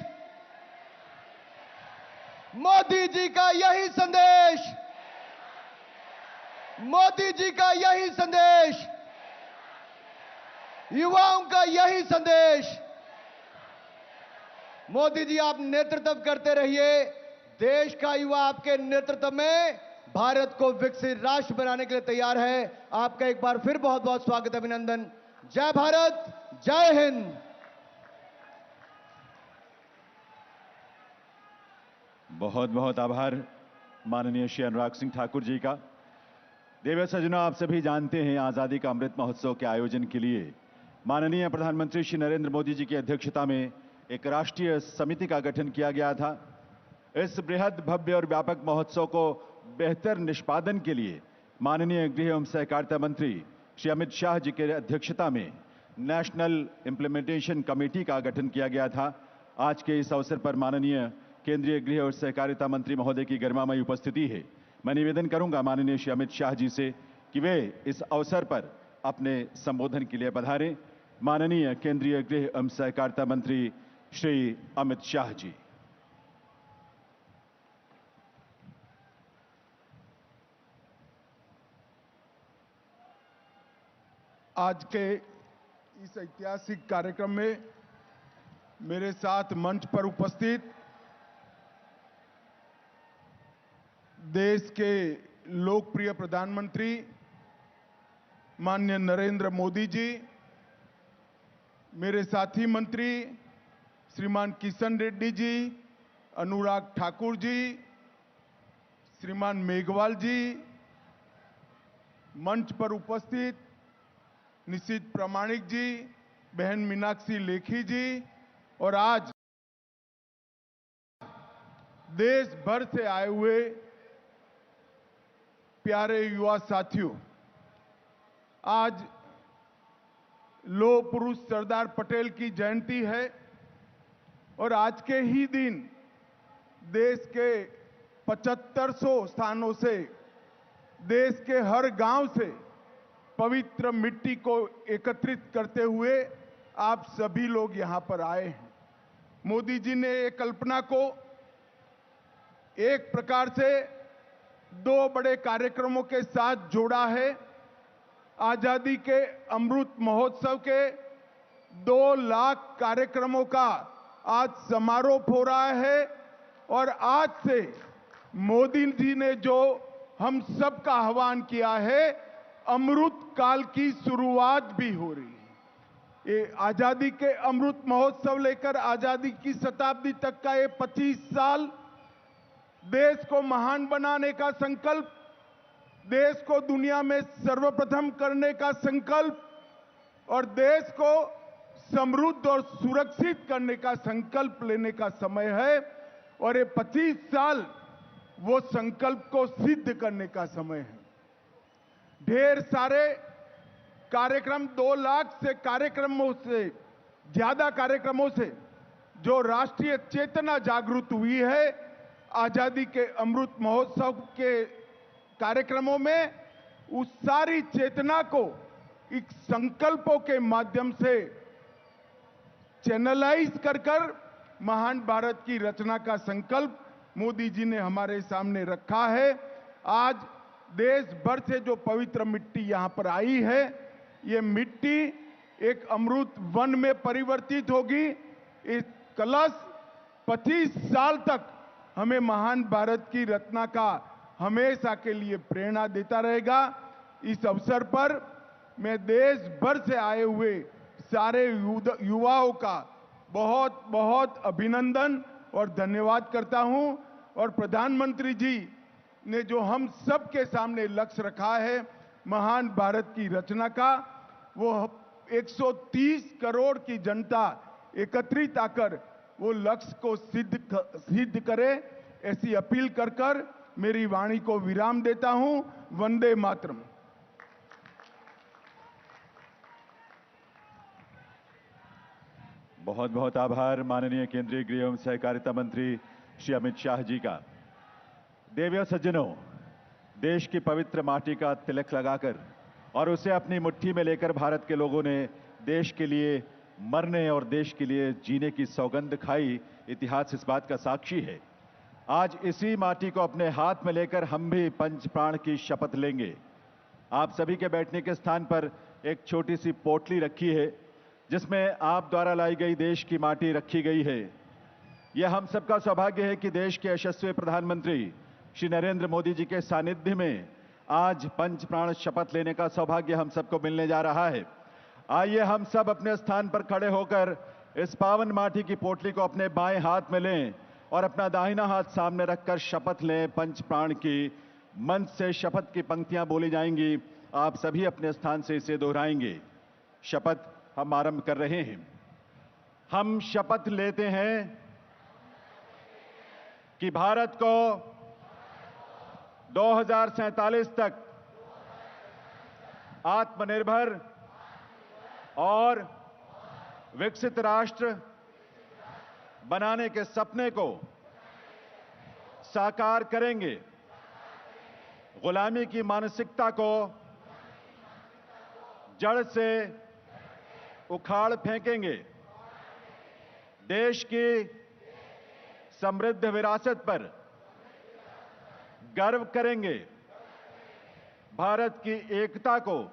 मोदी जी का यही संदेश, मोदी जी का यही संदेश, युवाओं का यही संदेश। मोदी जी, आप नेतृत्व करते रहिए। देश का युवा आपके नेतृत्व में भारत को विकसित राष्ट्र बनाने के लिए तैयार है। आपका एक बार फिर बहुत बहुत स्वागत, अभिनंदन। जय भारत, जय हिंद। बहुत बहुत आभार माननीय श्री अनुराग सिंह ठाकुर जी का। देवी सज्जनों, आप सभी जानते हैं आजादी का अमृत महोत्सव के आयोजन के लिए माननीय प्रधानमंत्री श्री नरेंद्र मोदी जी की अध्यक्षता में एक राष्ट्रीय समिति का गठन किया गया था। इस बृहद, भव्य और व्यापक महोत्सव को बेहतर निष्पादन के लिए माननीय गृह एवं सहकारिता मंत्री श्री अमित शाह जी के अध्यक्षता में नेशनल इम्प्लीमेंटेशन कमेटी का गठन किया गया था। आज के इस अवसर पर माननीय केंद्रीय गृह और सहकारिता मंत्री महोदय की गरिमामयी उपस्थिति है। मैं निवेदन करूंगा माननीय श्री अमित शाह जी से कि वे इस अवसर पर अपने संबोधन के लिए पधारें। माननीय केंद्रीय गृह एवं सहकारिता मंत्री श्री अमित शाह जी। आज के इस ऐतिहासिक कार्यक्रम में मेरे साथ मंच पर उपस्थित देश के लोकप्रिय प्रधानमंत्री माननीय नरेंद्र मोदी जी, मेरे साथी मंत्री श्रीमान किशन रेड्डी जी, अनुराग ठाकुर जी, श्रीमान मेघवाल जी, मंच पर उपस्थित निशित प्रामाणिक जी, बहन मीनाक्षी लेखी जी और आज देश भर से आए हुए प्यारे युवा साथियों, आज लौह पुरुष सरदार पटेल की जयंती है और आज के ही दिन देश के 7500 स्थानों से, देश के हर गांव से पवित्र मिट्टी को एकत्रित करते हुए आप सभी लोग यहां पर आए हैं। मोदी जी ने एक कल्पना को एक प्रकार से दो बड़े कार्यक्रमों के साथ जोड़ा है। आजादी के अमृत महोत्सव के 2 लाख कार्यक्रमों का आज समारोह हो रहा है और आज से मोदी जी ने जो हम सब का आह्वान किया है, अमृत काल की शुरुआत भी हो रही है। ये आजादी के अमृत महोत्सव लेकर आजादी की शताब्दी तक का ये 25 साल देश को महान बनाने का संकल्प, देश को दुनिया में सर्वप्रथम करने का संकल्प और देश को समृद्ध और सुरक्षित करने का संकल्प लेने का समय है और ये 25 साल वो संकल्प को सिद्ध करने का समय है। ढेर सारे कार्यक्रम, 2 लाख से कार्यक्रमों से ज्यादा कार्यक्रमों से जो राष्ट्रीय चेतना जागृत हुई है, आजादी के अमृत महोत्सव के कार्यक्रमों में उस सारी चेतना को एक संकल्पों के माध्यम से चैनलाइज कर महान भारत की रचना का संकल्प मोदी जी ने हमारे सामने रखा है। आज देश भर से जो पवित्र मिट्टी यहां पर आई है, ये मिट्टी एक अमृत वन में परिवर्तित होगी। इस कलश 25 साल तक हमें महान भारत की रचना का हमेशा के लिए प्रेरणा देता रहेगा। इस अवसर पर मैं देश भर से आए हुए सारे युवाओं का बहुत बहुत अभिनंदन और धन्यवाद करता हूं और प्रधानमंत्री जी ने जो हम सब के सामने लक्ष्य रखा है महान भारत की रचना का, वो 130 करोड़ की जनता एकत्रित आकर वो लक्ष्य को सिद्ध करे, ऐसी अपील कर मेरी वाणी को विराम देता हूं। वंदे मातरम। बहुत बहुत आभार माननीय केंद्रीय गृह एवं सहकारिता मंत्री श्री अमित शाह जी का। देवियों सज्जनों, देश की पवित्र माटी का तिलक लगाकर और उसे अपनी मुट्ठी में लेकर भारत के लोगों ने देश के लिए मरने और देश के लिए जीने की सौगंध खाई, इतिहास इस बात का साक्षी है। आज इसी माटी को अपने हाथ में लेकर हम भी पंच प्राण की शपथ लेंगे। आप सभी के बैठने के स्थान पर एक छोटी सी पोटली रखी है, जिसमें आप द्वारा लाई गई देश की माटी रखी गई है। यह हम सबका सौभाग्य है कि देश के यशस्वी प्रधानमंत्री श्री नरेंद्र मोदी जी के सानिध्य में आज पंच प्राण शपथ लेने का सौभाग्य हम सबको मिलने जा रहा है। आइए हम सब अपने स्थान पर खड़े होकर इस पावन माटी की पोटली को अपने बाएं हाथ में लें और अपना दाहिना हाथ सामने रखकर शपथ लें पंच प्राण की। मंच से शपथ की पंक्तियां बोली जाएंगी, आप सभी अपने स्थान से इसे दोहराएंगे। शपथ हम आरंभ कर रहे हैं। हम शपथ लेते हैं कि भारत को 2047 तक आत्मनिर्भर और विकसित राष्ट्र बनाने के सपने को साकार करेंगे। गुलामी की मानसिकता को जड़ से उखाड़ फेंकेंगे। देश की समृद्ध विरासत पर गर्व करेंगे। भारत की एकता को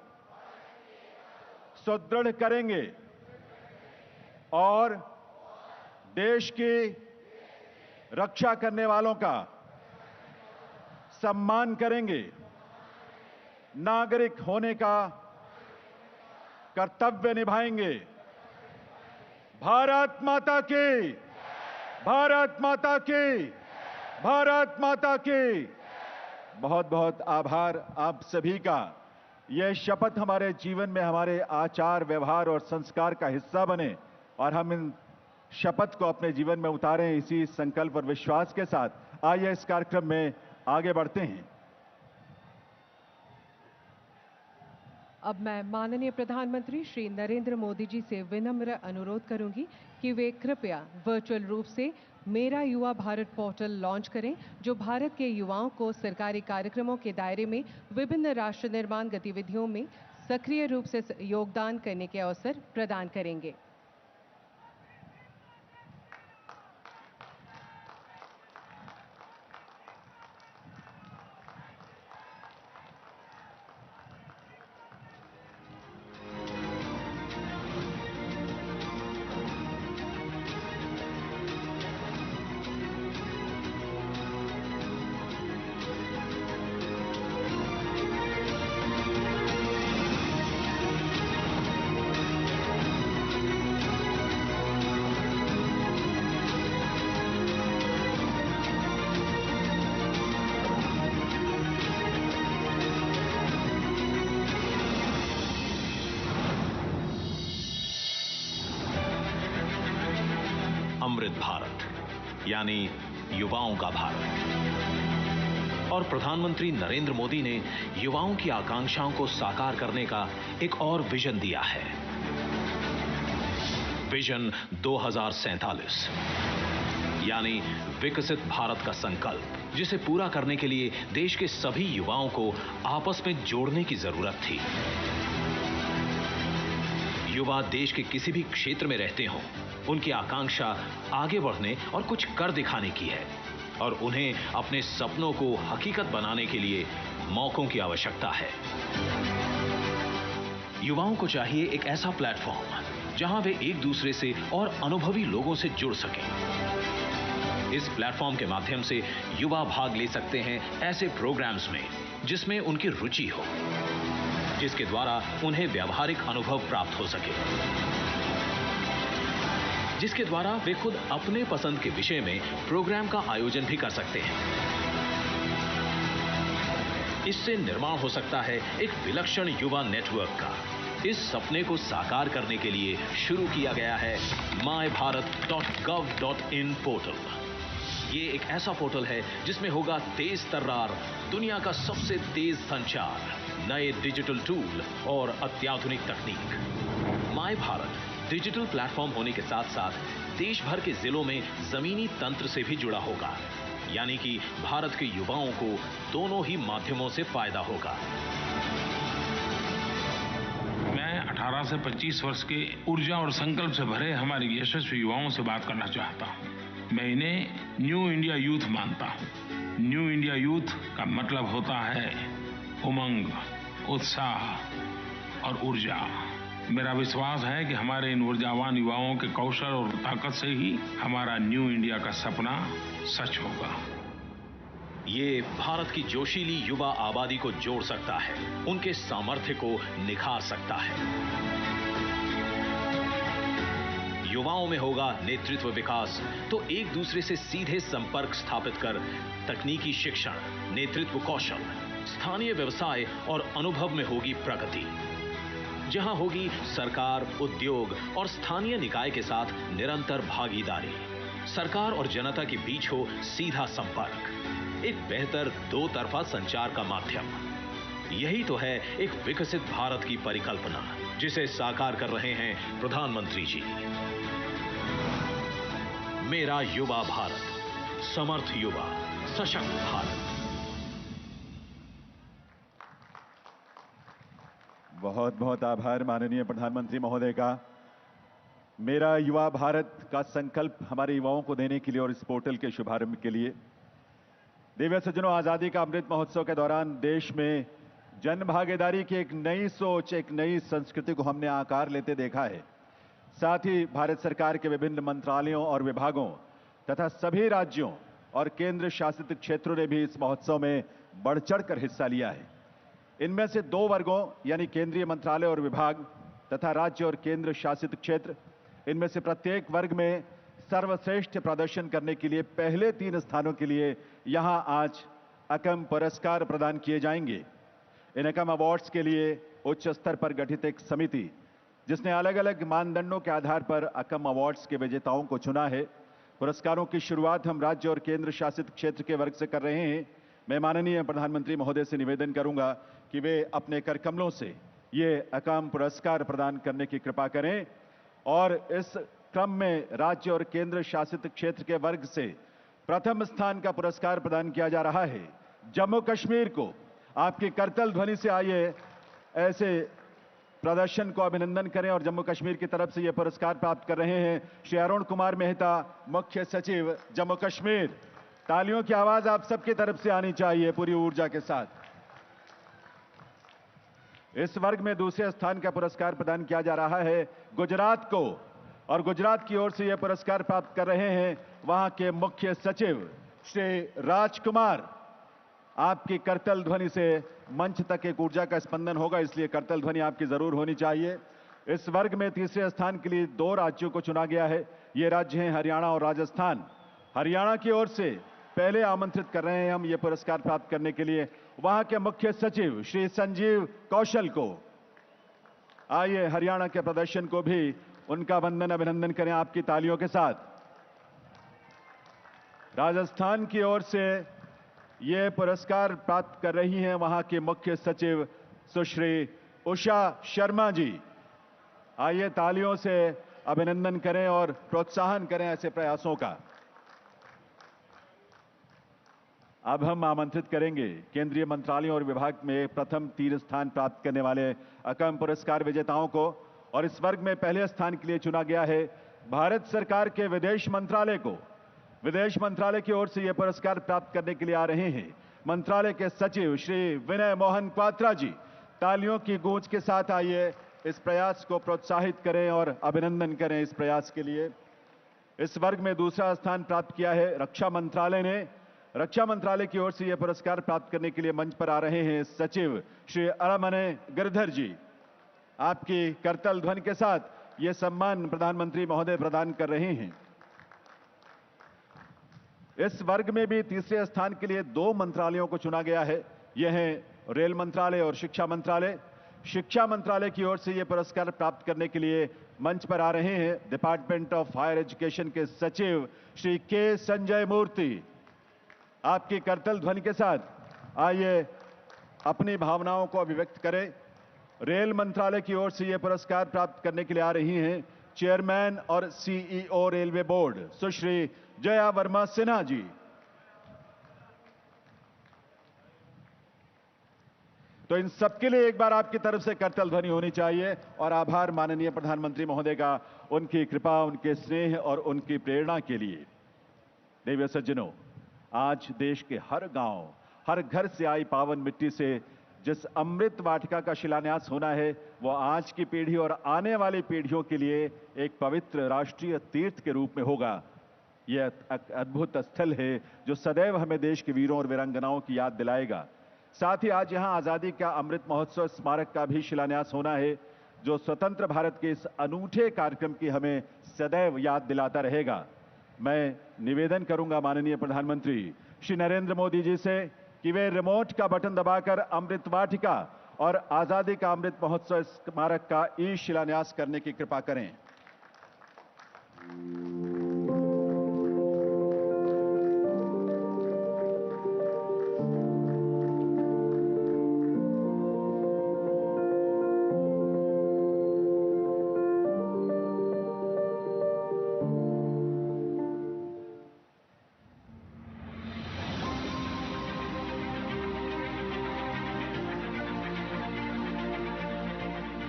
सुदृढ़ करेंगे और देश की रक्षा करने वालों का सम्मान करेंगे। नागरिक होने का कर्तव्य निभाएंगे। भारत माता की, भारत माता की, भारत माता की। बहुत बहुत आभार आप सभी का। यह शपथ हमारे जीवन में हमारे आचार, व्यवहार और संस्कार का हिस्सा बने और हम इन शपथ को अपने जीवन में उतारें। इसी संकल्प और विश्वास के साथ आइए इस कार्यक्रम में आगे बढ़ते हैं। अब मैं माननीय प्रधानमंत्री श्री नरेंद्र मोदी जी से विनम्र अनुरोध करूंगी कि वे कृपया वर्चुअल रूप से मेरा युवा भारत पोर्टल लॉन्च करें, जो भारत के युवाओं को सरकारी कार्यक्रमों के दायरे में विभिन्न राष्ट्र निर्माण गतिविधियों में सक्रिय रूप से योगदान करने के अवसर प्रदान करेंगे। अमृत भारत यानी युवाओं का भारत। और प्रधानमंत्री नरेंद्र मोदी ने युवाओं की आकांक्षाओं को साकार करने का एक और विजन दिया है, विजन 2047, यानी विकसित भारत का संकल्प, जिसे पूरा करने के लिए देश के सभी युवाओं को आपस में जोड़ने की जरूरत थी। युवा देश के किसी भी क्षेत्र में रहते हों, उनकी आकांक्षा आगे बढ़ने और कुछ कर दिखाने की है और उन्हें अपने सपनों को हकीकत बनाने के लिए मौकों की आवश्यकता है। युवाओं को चाहिए एक ऐसा प्लेटफॉर्म जहां वे एक दूसरे से और अनुभवी लोगों से जुड़ सकें। इस प्लेटफॉर्म के माध्यम से युवा भाग ले सकते हैं ऐसे प्रोग्राम्स में जिसमें उनकी रुचि हो, जिसके द्वारा उन्हें व्यावहारिक अनुभव प्राप्त हो सके, जिसके द्वारा वे खुद अपने पसंद के विषय में प्रोग्राम का आयोजन भी कर सकते हैं। इससे निर्माण हो सकता है एक विलक्षण युवा नेटवर्क का। इस सपने को साकार करने के लिए शुरू किया गया है mybharat.gov.in पोर्टल। ये एक ऐसा पोर्टल है जिसमें होगा तेज तर्रार दुनिया का सबसे तेज संचार, नए डिजिटल टूल और अत्याधुनिक तकनीक। माय भारत डिजिटल प्लेटफॉर्म होने के साथ साथ देश भर के जिलों में जमीनी तंत्र से भी जुड़ा होगा, यानी कि भारत के युवाओं को दोनों ही माध्यमों से फायदा होगा। मैं 18 से 25 वर्ष के ऊर्जा और संकल्प से भरे हमारे यशस्वी युवाओं से बात करना चाहता हूं। मैं इन्हें न्यू इंडिया यूथ मानता हूं। न्यू इंडिया यूथ का मतलब होता है उमंग, उत्साह और ऊर्जा। मेरा विश्वास है कि हमारे इन ऊर्जावान युवाओं के कौशल और ताकत से ही हमारा न्यू इंडिया का सपना सच होगा। ये भारत की जोशीली युवा आबादी को जोड़ सकता है, उनके सामर्थ्य को निखार सकता है। युवाओं में होगा नेतृत्व विकास तो एक दूसरे से सीधे संपर्क स्थापित कर तकनीकी शिक्षण, नेतृत्व कौशल, स्थानीय व्यवसाय और अनुभव में होगी प्रगति। जहां होगी सरकार, उद्योग और स्थानीय निकाय के साथ निरंतर भागीदारी। सरकार और जनता के बीच हो सीधा संपर्क, एक बेहतर दो तरफा संचार का माध्यम। यही तो है एक विकसित भारत की परिकल्पना, जिसे साकार कर रहे हैं प्रधानमंत्री जी। मेरा युवा भारत, समर्थ युवा, सशक्त भारत। बहुत बहुत आभार माननीय प्रधानमंत्री महोदय का। मेरा युवा भारत का संकल्प हमारे युवाओं को देने के लिए और इस पोर्टल के शुभारंभ के लिए दिव्य सज्जनों, आजादी का अमृत महोत्सव के दौरान देश में जन भागीदारी की एक नई सोच, एक नई संस्कृति को हमने आकार लेते देखा है। साथ ही भारत सरकार के विभिन्न मंत्रालयों और विभागों तथा सभी राज्यों और केंद्र शासित क्षेत्रों ने भी इस महोत्सव में बढ़ चढ़कर हिस्सा लिया है। इनमें से 2 वर्गों यानी केंद्रीय मंत्रालय और विभाग तथा राज्य और केंद्र शासित क्षेत्र, इनमें से प्रत्येक वर्ग में सर्वश्रेष्ठ प्रदर्शन करने के लिए पहले 3 स्थानों के लिए यहां आज अकम पुरस्कार प्रदान किए जाएंगे। इन अकम अवार्ड्स के लिए उच्च स्तर पर गठित एक समिति, जिसने अलग अलग मानदंडों के आधार पर अकम अवार्ड्स के विजेताओं को चुना है। पुरस्कारों की शुरुआत हम राज्य और केंद्र शासित क्षेत्र के वर्ग से कर रहे हैं। मैं माननीय प्रधानमंत्री महोदय से निवेदन करूंगा कि वे अपने करकमलों से ये अकम पुरस्कार प्रदान करने की कृपा करें। और इस क्रम में राज्य और केंद्र शासित क्षेत्र के वर्ग से प्रथम स्थान का पुरस्कार प्रदान किया जा रहा है जम्मू कश्मीर को। आपकी करतल ध्वनि से आइए ऐसे प्रदर्शन को अभिनंदन करें। और जम्मू कश्मीर की तरफ से यह पुरस्कार प्राप्त कर रहे हैं श्री अरुण कुमार मेहता, मुख्य सचिव जम्मू कश्मीर। तालियों की आवाज आप सबकी तरफ से आनी चाहिए पूरी ऊर्जा के साथ। इस वर्ग में दूसरे स्थान का पुरस्कार प्रदान किया जा रहा है गुजरात को, और गुजरात की ओर से यह पुरस्कार प्राप्त कर रहे हैं वहां के मुख्य सचिव श्री राजकुमार। आपकी करतल ध्वनि से मंच तक एक ऊर्जा का स्पंदन होगा, इसलिए करतल ध्वनि आपकी जरूर होनी चाहिए। इस वर्ग में तीसरे स्थान के लिए 2 राज्यों को चुना गया है। ये राज्य हैं हरियाणा और राजस्थान। हरियाणा की ओर से पहले आमंत्रित कर रहे हैं हम ये पुरस्कार प्राप्त करने के लिए वहां के मुख्य सचिव श्री संजीव कौशल को। आइए हरियाणा के प्रदर्शन को भी उनका वंदन अभिनंदन करें आपकी तालियों के साथ। राजस्थान की ओर से ये पुरस्कार प्राप्त कर रही हैं वहां के मुख्य सचिव सुश्री उषा शर्मा जी। आइए तालियों से अभिनंदन करें और प्रोत्साहन करें ऐसे प्रयासों का। अब हम आमंत्रित करेंगे केंद्रीय मंत्रालयों और विभाग में प्रथम 3 स्थान प्राप्त करने वाले अकम पुरस्कार विजेताओं को। और इस वर्ग में पहले स्थान के लिए चुना गया है भारत सरकार के विदेश मंत्रालय को। विदेश मंत्रालय की ओर से यह पुरस्कार प्राप्त करने के लिए आ रहे हैं मंत्रालय के सचिव श्री विनय मोहन क्वात्रा जी। तालियों की गूंज के साथ आइए इस प्रयास को प्रोत्साहित करें और अभिनंदन करें इस प्रयास के लिए। इस वर्ग में दूसरा स्थान प्राप्त किया है रक्षा मंत्रालय ने। रक्षा मंत्रालय की ओर से यह पुरस्कार प्राप्त करने के लिए मंच पर आ रहे हैं सचिव श्री अरमने गिरधर जी। आपकी करतल ध्वनि के साथ यह सम्मान प्रधानमंत्री महोदय प्रदान कर रहे हैं। इस वर्ग में भी तीसरे स्थान के लिए 2 मंत्रालयों को चुना गया है। यह हैं रेल मंत्रालय और शिक्षा मंत्रालय। शिक्षा मंत्रालय की ओर से यह पुरस्कार प्राप्त करने के लिए मंच पर आ रहे हैं डिपार्टमेंट ऑफ हायर एजुकेशन के सचिव श्री के संजय मूर्ति। आपकी करतल ध्वनि के साथ आइए अपनी भावनाओं को अभिव्यक्त करें। रेल मंत्रालय की ओर से यह पुरस्कार प्राप्त करने के लिए आ रही हैं चेयरमैन और CEO railway board Sushri Jaya Verma Sinha ji. तो इन सबके लिए एक बार आपकी तरफ से करतल ध्वनि होनी चाहिए। और आभार माननीय प्रधानमंत्री महोदय का, उनकी कृपा, उनके स्नेह और उनकी प्रेरणा के लिए। देवी सज्जनों, आज देश के हर गांव, हर घर से आई पावन मिट्टी से जिस अमृत वाटिका का शिलान्यास होना है, वो आज की पीढ़ी और आने वाली पीढ़ियों के लिए एक पवित्र राष्ट्रीय तीर्थ के रूप में होगा। यह अद्भुत स्थल है जो सदैव हमें देश के वीरों और वीरांगनाओं की याद दिलाएगा। साथ ही आज यहां आजादी का अमृत महोत्सव स्मारक का भी शिलान्यास होना है, जो स्वतंत्र भारत के इस अनूठे कार्यक्रम की हमें सदैव याद दिलाता रहेगा। मैं निवेदन करूंगा माननीय प्रधानमंत्री श्री नरेंद्र मोदी जी से कि वे रिमोट का बटन दबाकर अमृत वाटिका और आजादी का अमृत महोत्सव स्मारक का ई शिलान्यास करने की कृपा करें।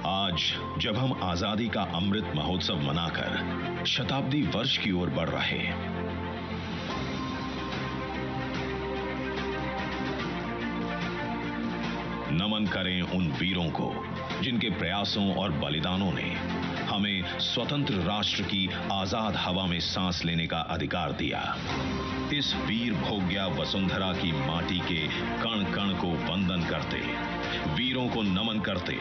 आज जब हम आजादी का अमृत महोत्सव मनाकर शताब्दी वर्ष की ओर बढ़ रहे हैं, नमन करें उन वीरों को जिनके प्रयासों और बलिदानों ने हमें स्वतंत्र राष्ट्र की आजाद हवा में सांस लेने का अधिकार दिया। इस वीर भोग्या वसुंधरा की माटी के कण कण को वंदन करते, वीरों को नमन करते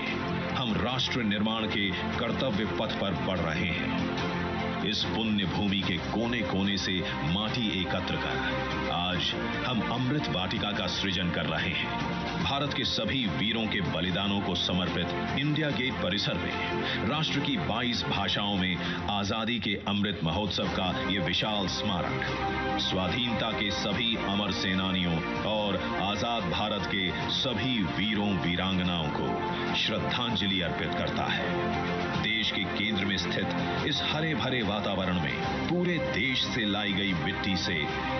हम राष्ट्र निर्माण के कर्तव्य पथ पर बढ़ रहे हैं। इस पुण्य भूमि के कोने कोने से माटी एकत्र कर आज हम अमृत वाटिका का सृजन कर रहे हैं। भारत के सभी वीरों के बलिदानों को समर्पित इंडिया गेट परिसर में राष्ट्र की 22 भाषाओं में आजादी के अमृत महोत्सव का ये विशाल स्मारक स्वाधीनता के सभी अमर सेनानियों और आजाद भारत के सभी वीरों वीरांगनाओं को श्रद्धांजलि अर्पित करता है। देश के केंद्र में स्थित इस हरे भरे वातावरण में पूरे देश से लाई गई मिट्टी से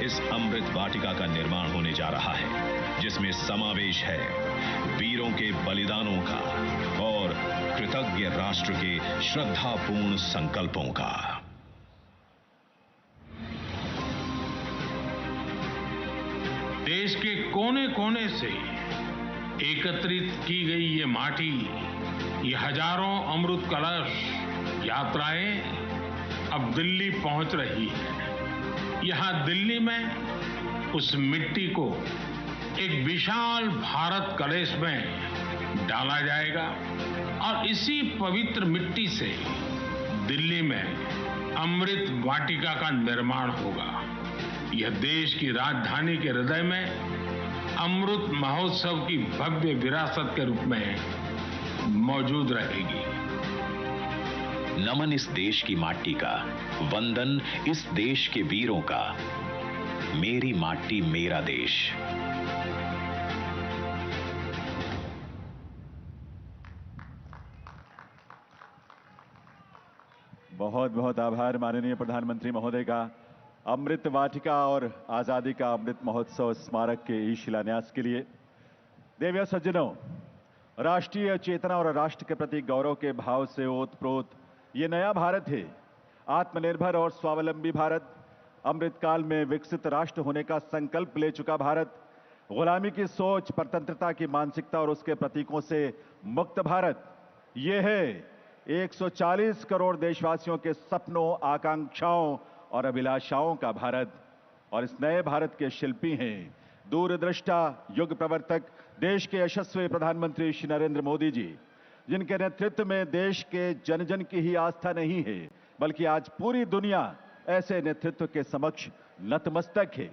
इस अमृत वाटिका का निर्माण होने जा रहा है, जिसमें समावेश है वीरों के बलिदानों का और कृतज्ञ राष्ट्र के श्रद्धापूर्ण संकल्पों का। देश के कोने कोने से एकत्रित की गई ये माटी, ये हजारों अमृत कलश यात्राएं अब दिल्ली पहुंच रही है। यहां दिल्ली में उस मिट्टी को एक विशाल भारत कलश में डाला जाएगा और इसी पवित्र मिट्टी से दिल्ली में अमृत वाटिका का निर्माण होगा। यह देश की राजधानी के हृदय में अमृत महोत्सव की भव्य विरासत के रूप में मौजूद रहेगी। नमन इस देश की माटी का, वंदन इस देश के वीरों का। मेरी माटी मेरा देश। बहुत बहुत आभार माननीय प्रधानमंत्री महोदय का। अमृत वाटिका और आजादी का अमृत महोत्सव स्मारक के ई शिलान्यास के लिए। देवी सज्जनों, राष्ट्रीय चेतना और राष्ट्र के प्रति गौरव के भाव से ओतप्रोत ये नया भारत है। आत्मनिर्भर और स्वावलंबी भारत, अमृतकाल में विकसित राष्ट्र होने का संकल्प ले चुका भारत, गुलामी की सोच, परतंत्रता की मानसिकता और उसके प्रतीकों से मुक्त भारत, ये है 140 करोड़ देशवासियों के सपनों, आकांक्षाओं और अभिलाषाओं का भारत। और इस नए भारत के शिल्पी हैं दूरदृष्टा, युग प्रवर्तक, देश के यशस्वी प्रधानमंत्री श्री नरेंद्र मोदी जी, जिनके नेतृत्व में देश के जन जन की ही आस्था नहीं है, बल्कि आज पूरी दुनिया ऐसे नेतृत्व के समक्ष नतमस्तक है।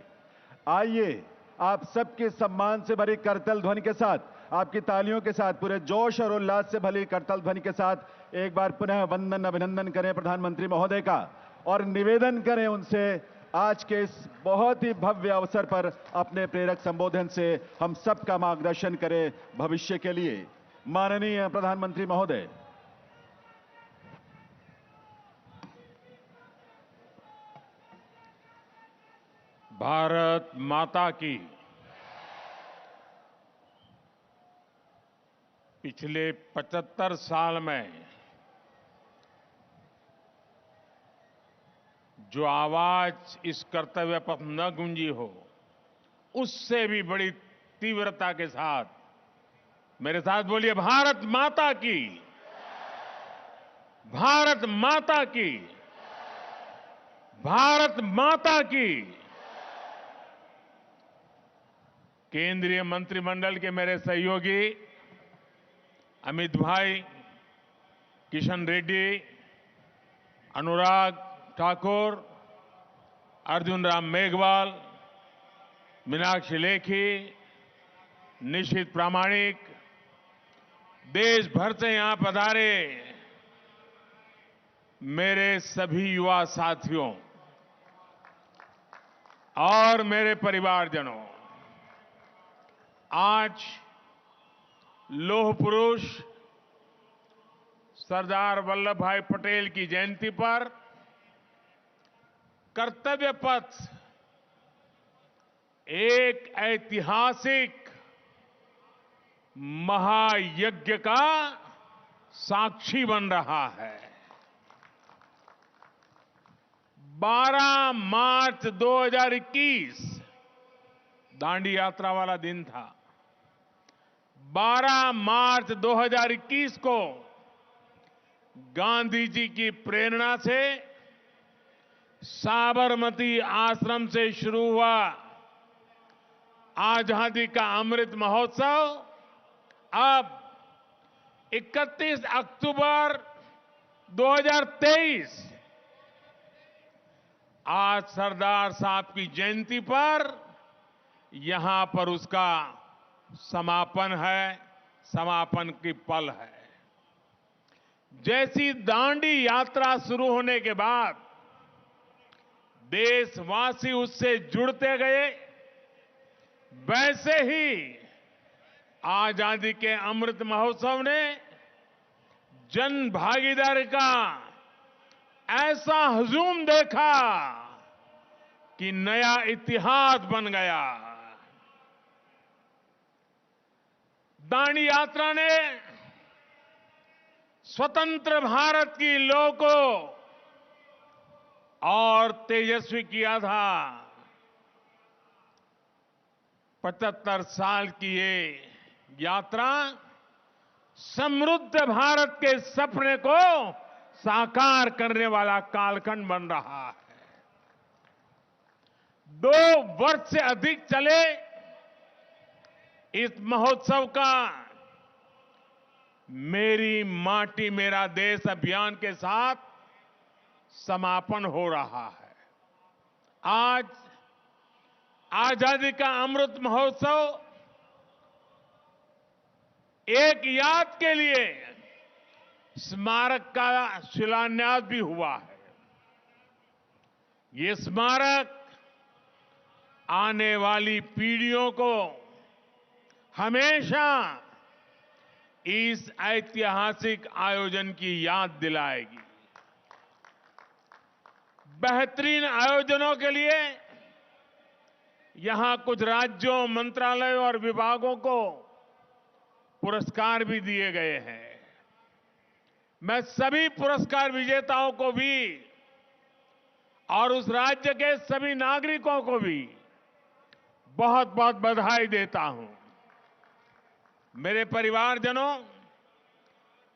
आइए आप सबके सम्मान से भरी करतल ध्वनि के साथ, आपकी तालियों के साथ, पूरे जोश और उल्लास से भरी करतल ध्वनि के साथ एक बार पुनः वंदन, अभिनंदन करें प्रधानमंत्री महोदय का और निवेदन करें उनसे आज के इस बहुत ही भव्य अवसर पर अपने प्रेरक संबोधन से हम सबका मार्गदर्शन करें भविष्य के लिए। माननीय प्रधानमंत्री महोदय। भारत माता की। पिछले 75 साल में जो आवाज इस कर्तव्य पथ न गूंजी हो, उससे भी बड़ी तीव्रता के साथ मेरे साथ बोलिए, भारत माता की, भारत माता की, भारत माता की। केंद्रीय मंत्रिमंडल के मेरे सहयोगी अमित भाई, किशन रेड्डी, अनुराग ठाकुर, अर्जुन राम मेघवाल, मीनाक्षी लेखी, निशित प्रामाणिक, देश भर से यहां पधारे मेरे सभी युवा साथियों और मेरे परिवारजनों, आज लौह पुरुष सरदार वल्लभ भाई पटेल की जयंती पर कर्तव्य पथ एक ऐतिहासिक महायज्ञ का साक्षी बन रहा है। 12 मार्च 2021 दांडी यात्रा वाला दिन था। 12 मार्च 2021 को गांधी जी की प्रेरणा से साबरमती आश्रम से शुरू हुआ आजादी का अमृत महोत्सव अब 31 अक्टूबर 2023 आज सरदार साहब की जयंती पर यहां पर उसका समापन है, समापन की पल है। जैसी दांडी यात्रा शुरू होने के बाद देशवासी उससे जुड़ते गए, वैसे ही आजादी के अमृत महोत्सव ने जन भागीदारी का ऐसा हुजूम देखा कि नया इतिहास बन गया। दांडी यात्रा ने स्वतंत्र भारत की लौ को और तेजस्वी किया था। 75 साल की ये यात्रा समृद्ध भारत के सपने को साकार करने वाला कालखंड बन रहा है। 2 वर्ष से अधिक चले इस महोत्सव का मेरी माटी मेरा देश अभियान के साथ समापन हो रहा है। आज आजादी का अमृत महोत्सव एक याद के लिए स्मारक का शिलान्यास भी हुआ है। ये स्मारक आने वाली पीढ़ियों को हमेशा इस ऐतिहासिक आयोजन की याद दिलाएगी। बेहतरीन आयोजनों के लिए यहां कुछ राज्यों, मंत्रालयों और विभागों को पुरस्कार भी दिए गए हैं। मैं सभी पुरस्कार विजेताओं को भी और उस राज्य के सभी नागरिकों को भी बहुत बहुत बधाई देता हूं। मेरे परिवारजनों,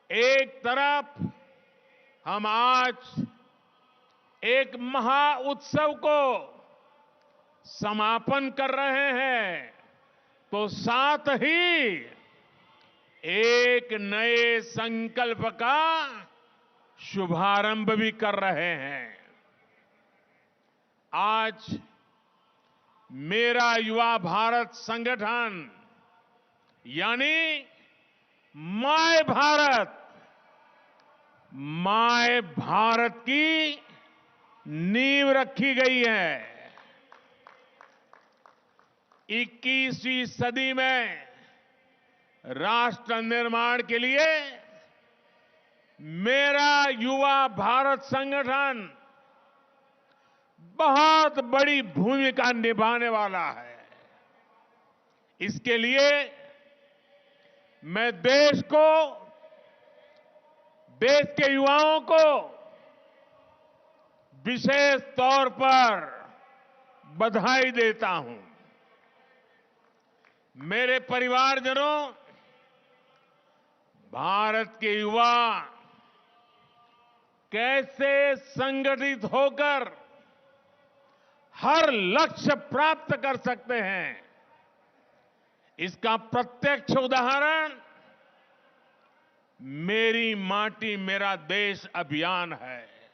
एक तरफ हम आज एक महा उत्सव को समापन कर रहे हैं, तो साथ ही एक नए संकल्प का शुभारंभ भी कर रहे हैं। आज मेरा युवा भारत संगठन यानी माय भारत की नींव रखी गई है। 21वीं सदी में राष्ट्र निर्माण के लिए मेरा युवा भारत संगठन बहुत बड़ी भूमिका निभाने वाला है। इसके लिए मैं देश के युवाओं को विशेष तौर पर बधाई देता हूं। मेरे परिवारजनों, भारत के युवा कैसे संगठित होकर हर लक्ष्य प्राप्त कर सकते हैं, इसका प्रत्यक्ष उदाहरण मेरी माटी मेरा देश अभियान है।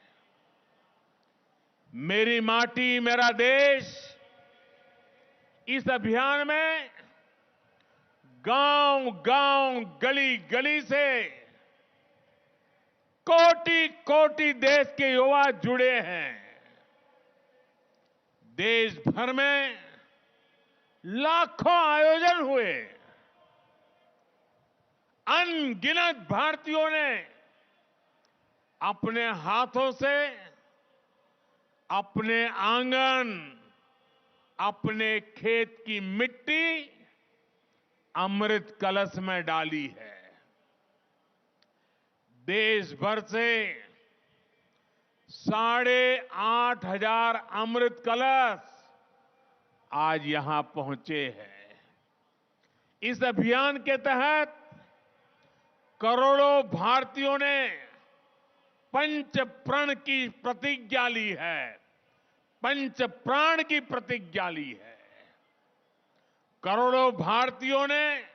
मेरी माटी मेरा देश इस अभियान में गांव-गांव, गली-गली से कोटि-कोटि देश के युवा जुड़े हैं। देश भर में लाखों आयोजन हुए। अनगिनत भारतीयों ने अपने हाथों से अपने आंगन, अपने खेत की मिट्टी अमृत कलश में डाली है। देश भर से 8,500 अमृत कलश आज यहां पहुंचे हैं। इस अभियान के तहत करोड़ों भारतीयों ने पंच प्रण की प्रतिज्ञा ली है। पंच प्राण की प्रतिज्ञा ली है। करोड़ों भारतीयों ने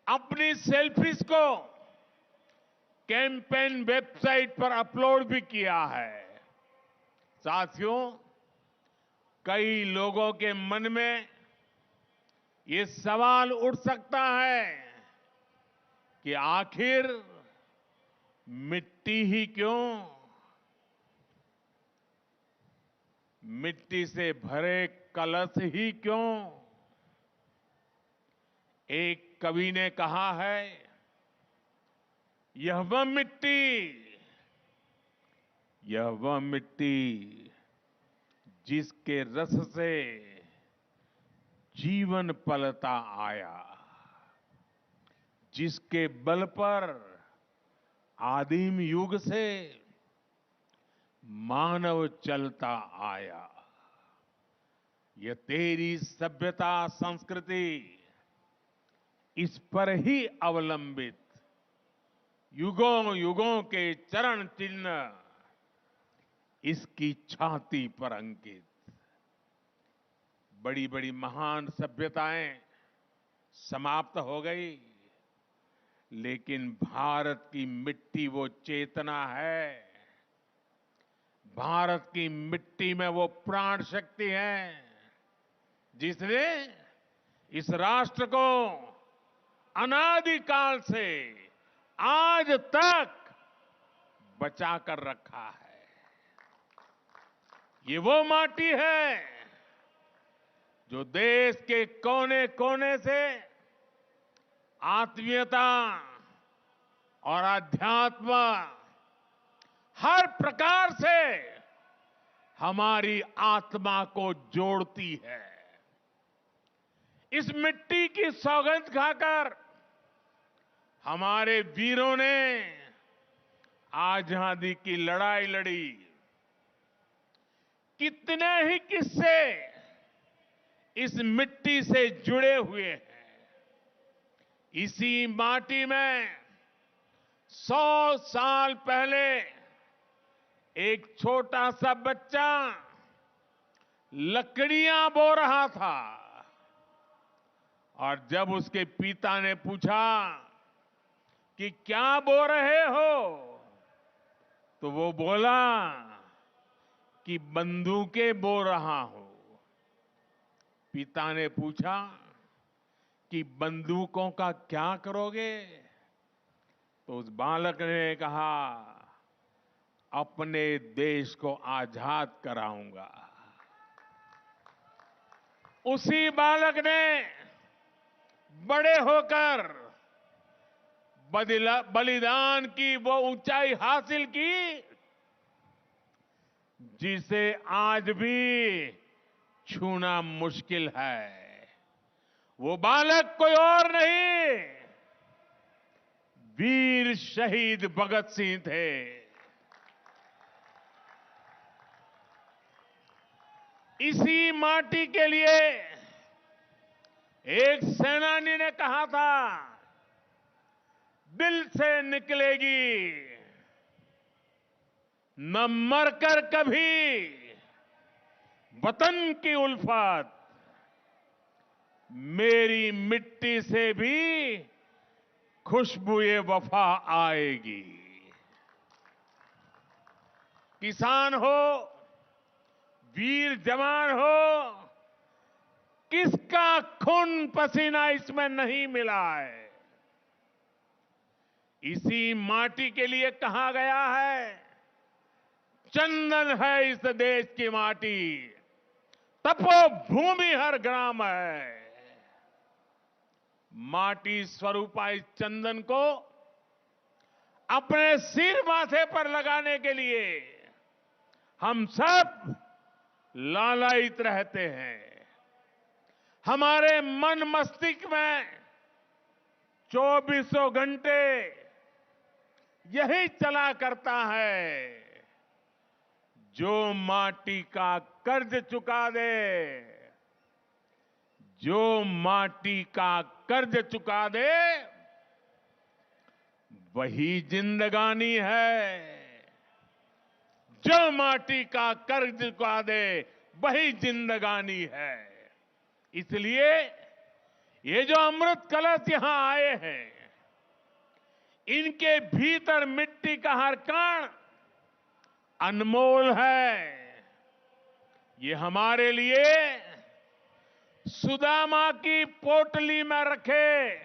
अपनी सेल्फीज को कैंपेन वेबसाइट पर अपलोड भी किया है। साथियों, कई लोगों के मन में ये सवाल उठ सकता है कि आखिर मिट्टी ही क्यों? मिट्टी से भरे कलश ही क्यों? एक कवि ने कहा है, यह वह मिट्टी जिसके रस से जीवन पलता आया, जिसके बल पर आदिम युग से मानव चलता आया। यह तेरी सभ्यता संस्कृति इस पर ही अवलंबित युगों युगों के चरण चिन्ह इसकी छाती पर अंकित। बड़ी बड़ी महान सभ्यताएं समाप्त हो गई, लेकिन भारत की मिट्टी वो चेतना है, भारत की मिट्टी में वो प्राण शक्ति है जिसने इस राष्ट्र को अनादिकाल से आज तक बचा कर रखा है। ये वो माटी है जो देश के कोने कोने से आत्मीयता और अध्यात्म हर प्रकार से हमारी आत्मा को जोड़ती है। इस मिट्टी की सौगंध खाकर हमारे वीरों ने आजादी की लड़ाई लड़ी। कितने ही किस्से इस मिट्टी से जुड़े हुए हैं। इसी माटी में 100 साल पहले एक छोटा सा बच्चा लकड़ियां बो रहा था और जब उसके पिता ने पूछा कि क्या बो रहे हो, तो वो बोला कि बंदूकें बो रहा हूं। पिता ने पूछा कि बंदूकों का क्या करोगे? तो उस बालक ने कहा, अपने देश को आजाद कराऊंगा। उसी बालक ने बड़े होकर बलिदान की वो ऊंचाई हासिल की जिसे आज भी छूना मुश्किल है। वो बालक कोई और नहीं, वीर शहीद भगत सिंह थे। इसी माटी के लिए एक सेनानी ने कहा था, दिल से निकलेगी न मरकर कभी वतन की उल्फत, मेरी मिट्टी से भी खुशबुए वफा आएगी। किसान हो, वीर जवान हो, किसका खून पसीना इसमें नहीं मिला है। इसी माटी के लिए कहा गया है, चंदन है इस देश की माटी, तपोभूमि हर ग्राम है। माटी स्वरूपा इस चंदन को अपने सिर माथे पर लगाने के लिए हम सब लालायित रहते हैं। हमारे मन मस्तिष्क में 24 घंटे यही चला करता है, जो माटी का कर्ज चुका दे, जो माटी का कर्ज चुका दे, वही जिंदगानी है। जो माटी का कर्ज चुका दे, वही जिंदगानी है। इसलिए ये जो अमृत कलश यहां आए हैं, इनके भीतर मिट्टी का हर कण अनमोल है। ये हमारे लिए सुदामा की पोटली में रखे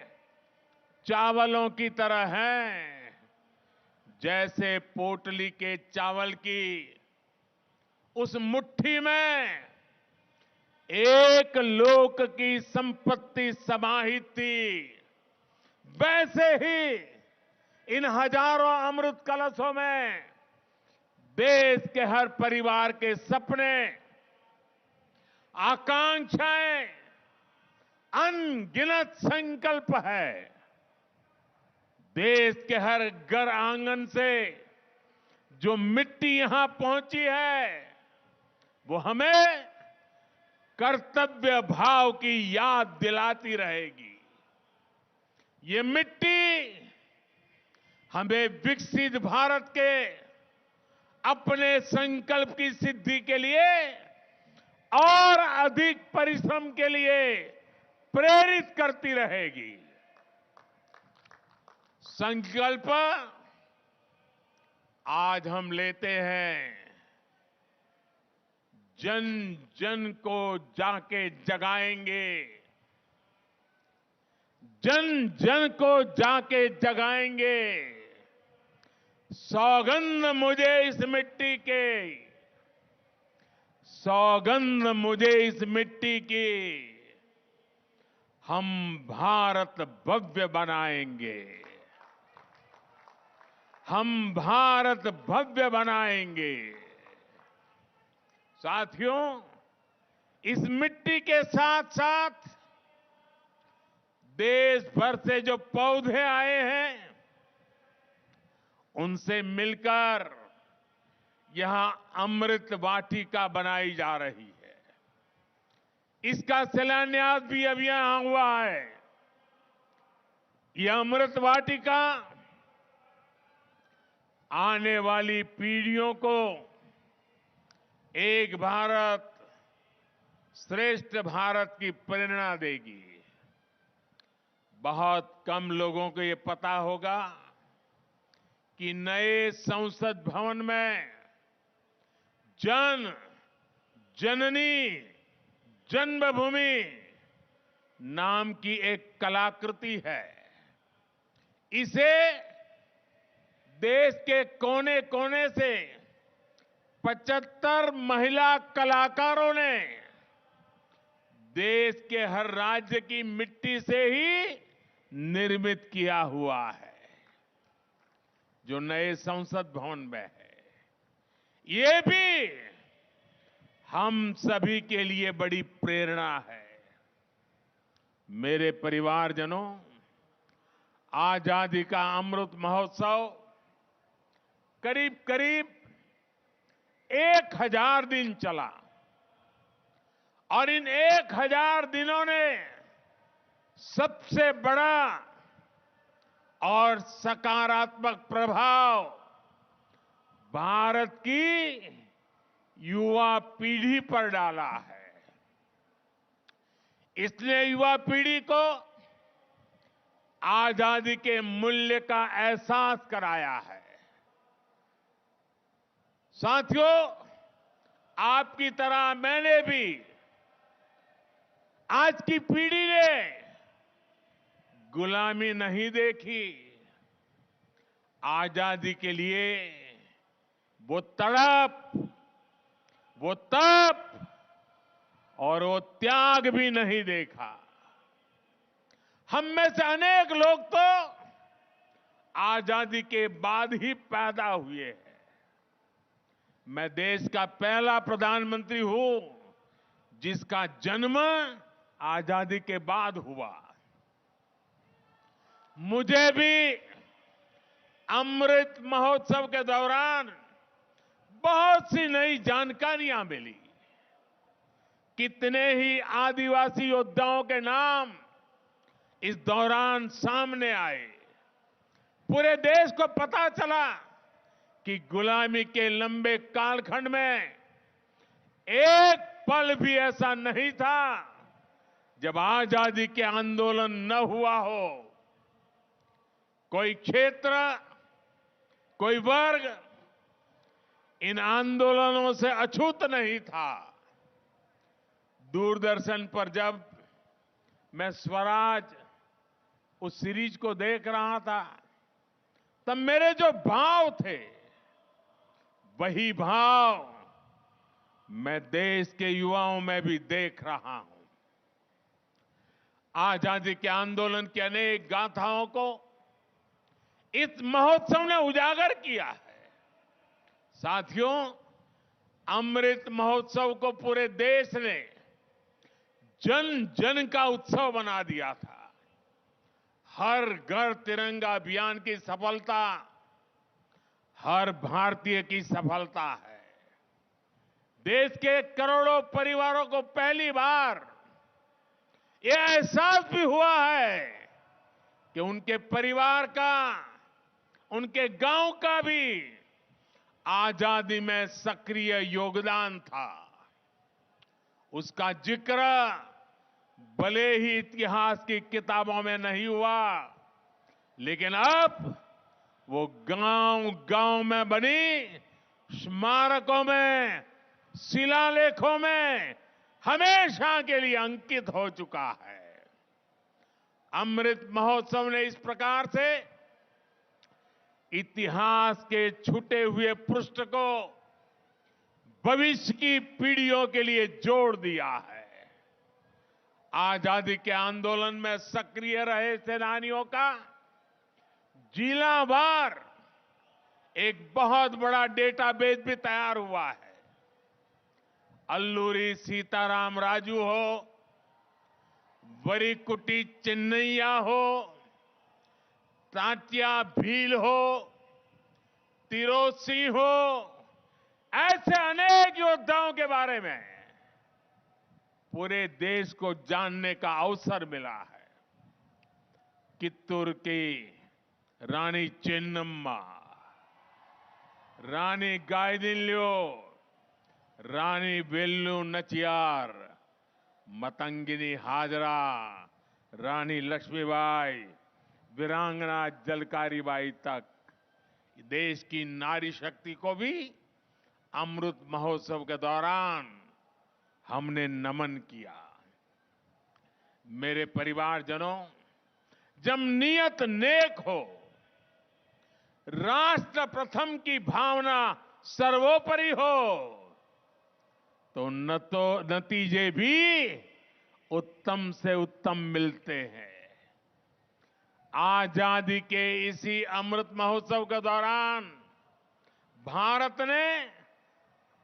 चावलों की तरह हैं। जैसे पोटली के चावल की उस मुट्ठी में एक लोक की संपत्ति समाहित थी, वैसे ही इन हजारों अमृत कलशों में देश के हर परिवार के सपने, आकांक्षाएं, अनगिनत संकल्प है। देश के हर घर आंगन से जो मिट्टी यहां पहुंची है, वो हमें कर्तव्य भाव की याद दिलाती रहेगी। ये मिट्टी हमें विकसित भारत के अपने संकल्प की सिद्धि के लिए और अधिक परिश्रम के लिए प्रेरित करती रहेगी। संकल्प आज हम लेते हैं, जन जन को जाके जगाएंगे, जन जन को जाके जगाएंगे। सौगंध मुझे इस मिट्टी के, सौगंध मुझे इस मिट्टी की, हम भारत भव्य बनाएंगे, हम भारत भव्य बनाएंगे। साथियों, इस मिट्टी के साथ साथ देश भर से जो पौधे आए हैं, उनसे मिलकर यहां अमृत वाटिका बनाई जा रही है। इसका शिलान्यास भी अभी यहां हुआ है। यह अमृत वाटिका आने वाली पीढ़ियों को एक भारत श्रेष्ठ भारत की प्रेरणा देगी। बहुत कम लोगों को ये पता होगा कि नए संसद भवन में जन जननी जन्मभूमि नाम की एक कलाकृति है। इसे देश के कोने कोने से 75 महिला कलाकारों ने देश के हर राज्य की मिट्टी से ही निर्मित किया हुआ है, जो नए संसद भवन में है। ये भी हम सभी के लिए बड़ी प्रेरणा है। मेरे परिवारजनों, आजादी का अमृत महोत्सव करीब करीब 1000 दिन चला और इन 1000 दिनों ने सबसे बड़ा और सकारात्मक प्रभाव भारत की युवा पीढ़ी पर डाला है। इसलिए युवा पीढ़ी को आजादी के मूल्य का एहसास कराया है। साथियों, आपकी तरह मैंने भी आज की पीढ़ी ने गुलामी नहीं देखी। आजादी के लिए वो तड़प, वो तप और वो त्याग भी नहीं देखा। हम में से अनेक लोग तो आजादी के बाद ही पैदा हुए हैं। मैं देश का पहला प्रधानमंत्री हूं जिसका जन्म आजादी के बाद हुआ। मुझे भी अमृत महोत्सव के दौरान बहुत सी नई जानकारियां मिली। कितने ही आदिवासी योद्धाओं के नाम इस दौरान सामने आए। पूरे देश को पता चला कि गुलामी के लंबे कालखंड में एक पल भी ऐसा नहीं था जब आजादी के आंदोलन न हुआ हो। कोई क्षेत्र, कोई वर्ग इन आंदोलनों से अछूत नहीं था। दूरदर्शन पर जब मैं स्वराज उस सीरीज को देख रहा था, तब मेरे जो भाव थे वही भाव मैं देश के युवाओं में भी देख रहा हूं। आजादी के आंदोलन की अनेक गाथाओं को इस महोत्सव ने उजागर किया है। साथियों, अमृत महोत्सव को पूरे देश ने जन जन का उत्सव बना दिया था। हर घर तिरंगा अभियान की सफलता हर भारतीय की सफलता है। देश के करोड़ों परिवारों को पहली बार यह एहसास भी हुआ है कि उनके परिवार का, उनके गांव का भी आजादी में सक्रिय योगदान था। उसका जिक्र भले ही इतिहास की किताबों में नहीं हुआ, लेकिन अब वो गांव-गांव में बनी स्मारकों में, शिलालेखों में हमेशा के लिए अंकित हो चुका है। अमृत महोत्सव ने इस प्रकार से इतिहास के छूटे हुए पृष्ठ को भविष्य की पीढ़ियों के लिए जोड़ दिया है। आजादी के आंदोलन में सक्रिय रहे सेनानियों का जिलावार एक बहुत बड़ा डेटाबेस भी तैयार हुआ है। अल्लूरी सीताराम राजू हो, वरीकुटी चिन्नैया हो, तांतिया भील हो, तिरोत सिंह हो, ऐसे अनेक योद्धाओं के बारे में पूरे देश को जानने का अवसर मिला है। कित्तूर की रानी चेन्नम्मा, रानी गायदिन्ल्यो, रानी वेल्लू नचियार, मतंगिनी हाजरा, रानी लक्ष्मीबाई, वीरांगना जलकारीबाई तक देश की नारी शक्ति को भी अमृत महोत्सव के दौरान हमने नमन किया। मेरे परिवारजनों, जब नियत नेक हो, राष्ट्र प्रथम की भावना सर्वोपरि हो, तो नतीजे भी उत्तम से उत्तम मिलते हैं। आजादी के इसी अमृत महोत्सव के दौरान भारत ने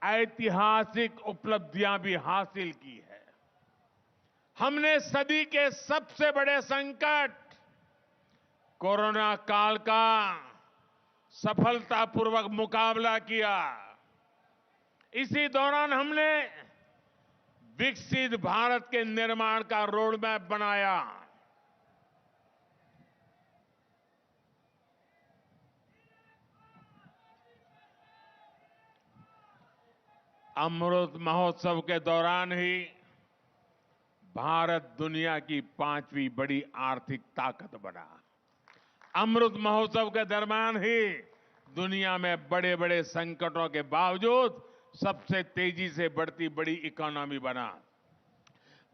ऐतिहासिक उपलब्धियां भी हासिल की है। हमने सदी के सबसे बड़े संकट कोरोना काल का सफलतापूर्वक मुकाबला किया। इसी दौरान हमने विकसित भारत के निर्माण का रोडमैप बनाया। अमृत महोत्सव के दौरान ही भारत दुनिया की 5वीं बड़ी आर्थिक ताकत बना। अमृत महोत्सव के दरमियान ही दुनिया में बड़े बड़े संकटों के बावजूद सबसे तेजी से बढ़ती बड़ी इकोनॉमी बना।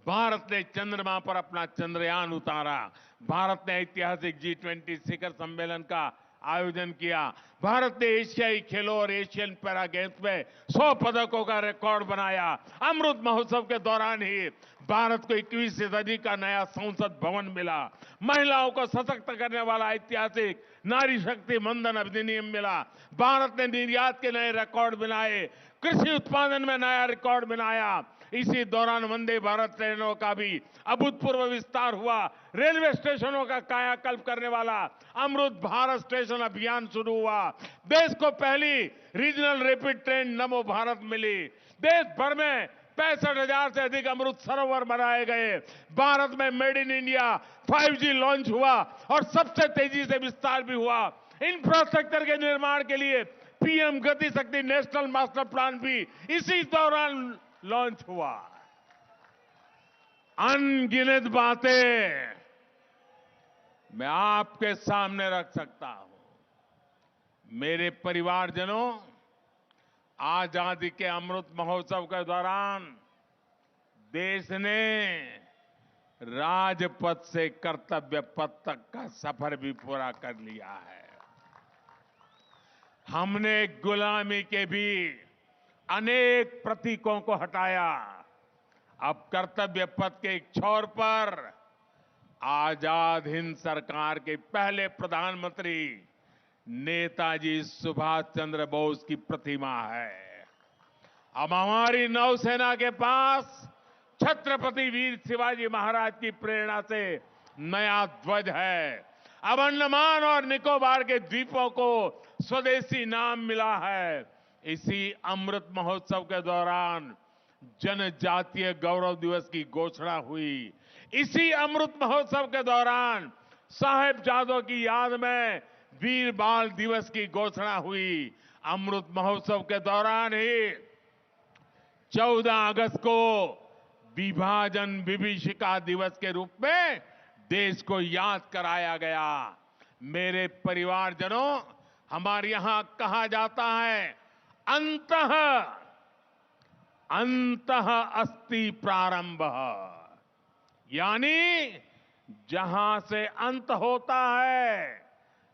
भारत ने चंद्रमा पर अपना चंद्रयान उतारा। भारत ने ऐतिहासिक G20 शिखर सम्मेलन का आयोजन किया। भारत ने एशियाई खेलों और एशियन पैरा गेम्स में 100 पदकों का रिकॉर्ड बनाया। अमृत महोत्सव के दौरान ही भारत को 21वीं सदी का नया संसद भवन मिला। महिलाओं को सशक्त करने वाला ऐतिहासिक नारी शक्ति मंदन अधिनियम मिला। भारत ने निर्यात के नए रिकॉर्ड बनाए। कृषि उत्पादन में नया रिकॉर्ड बनाया। इसी दौरान वंदे भारत ट्रेनों का भी अभूतपूर्व विस्तार हुआ। रेलवे स्टेशनों का कायाकल्प करने वाला अमृत भारत स्टेशन अभियान शुरू हुआ। देश को पहली रीजनल रैपिड ट्रेन नमो भारत मिली। देश भर में 65,000 से अधिक अमृत सरोवर बनाए गए। भारत में made in India 5G launch हुआ और सबसे तेजी से विस्तार भी हुआ। इंफ्रास्ट्रक्चर के निर्माण के लिए पीएम गति शक्ति नेशनल मास्टर प्लान भी इसी दौरान लॉन्च हुआ। अनगिनत बातें मैं आपके सामने रख सकता हूं। मेरे परिवारजनों, आजादी के अमृत महोत्सव के दौरान देश ने राजपथ से कर्तव्य पथ तक का सफर भी पूरा कर लिया है। हमने गुलामी के भी अनेक प्रतीकों को हटाया। अब कर्तव्य पथ के एक छोर पर आजाद हिंद सरकार के पहले प्रधानमंत्री नेताजी सुभाष चंद्र बोस की प्रतिमा है। अब हमारी नौसेना के पास छत्रपति वीर शिवाजी महाराज की प्रेरणा से नया ध्वज है। अब अंडमान और निकोबार के द्वीपों को स्वदेशी नाम मिला है। इसी अमृत महोत्सव के दौरान जनजातीय गौरव दिवस की घोषणा हुई। इसी अमृत महोत्सव के दौरान साहिबजादों की याद में वीर बाल दिवस की घोषणा हुई। अमृत महोत्सव के दौरान ही 14 अगस्त को विभाजन विभीषिका दिवस के रूप में देश को याद कराया गया। मेरे परिवारजनों, हमारे यहां कहा जाता है, अंतः अस्ति प्रारंभ, यानी जहां से अंत होता है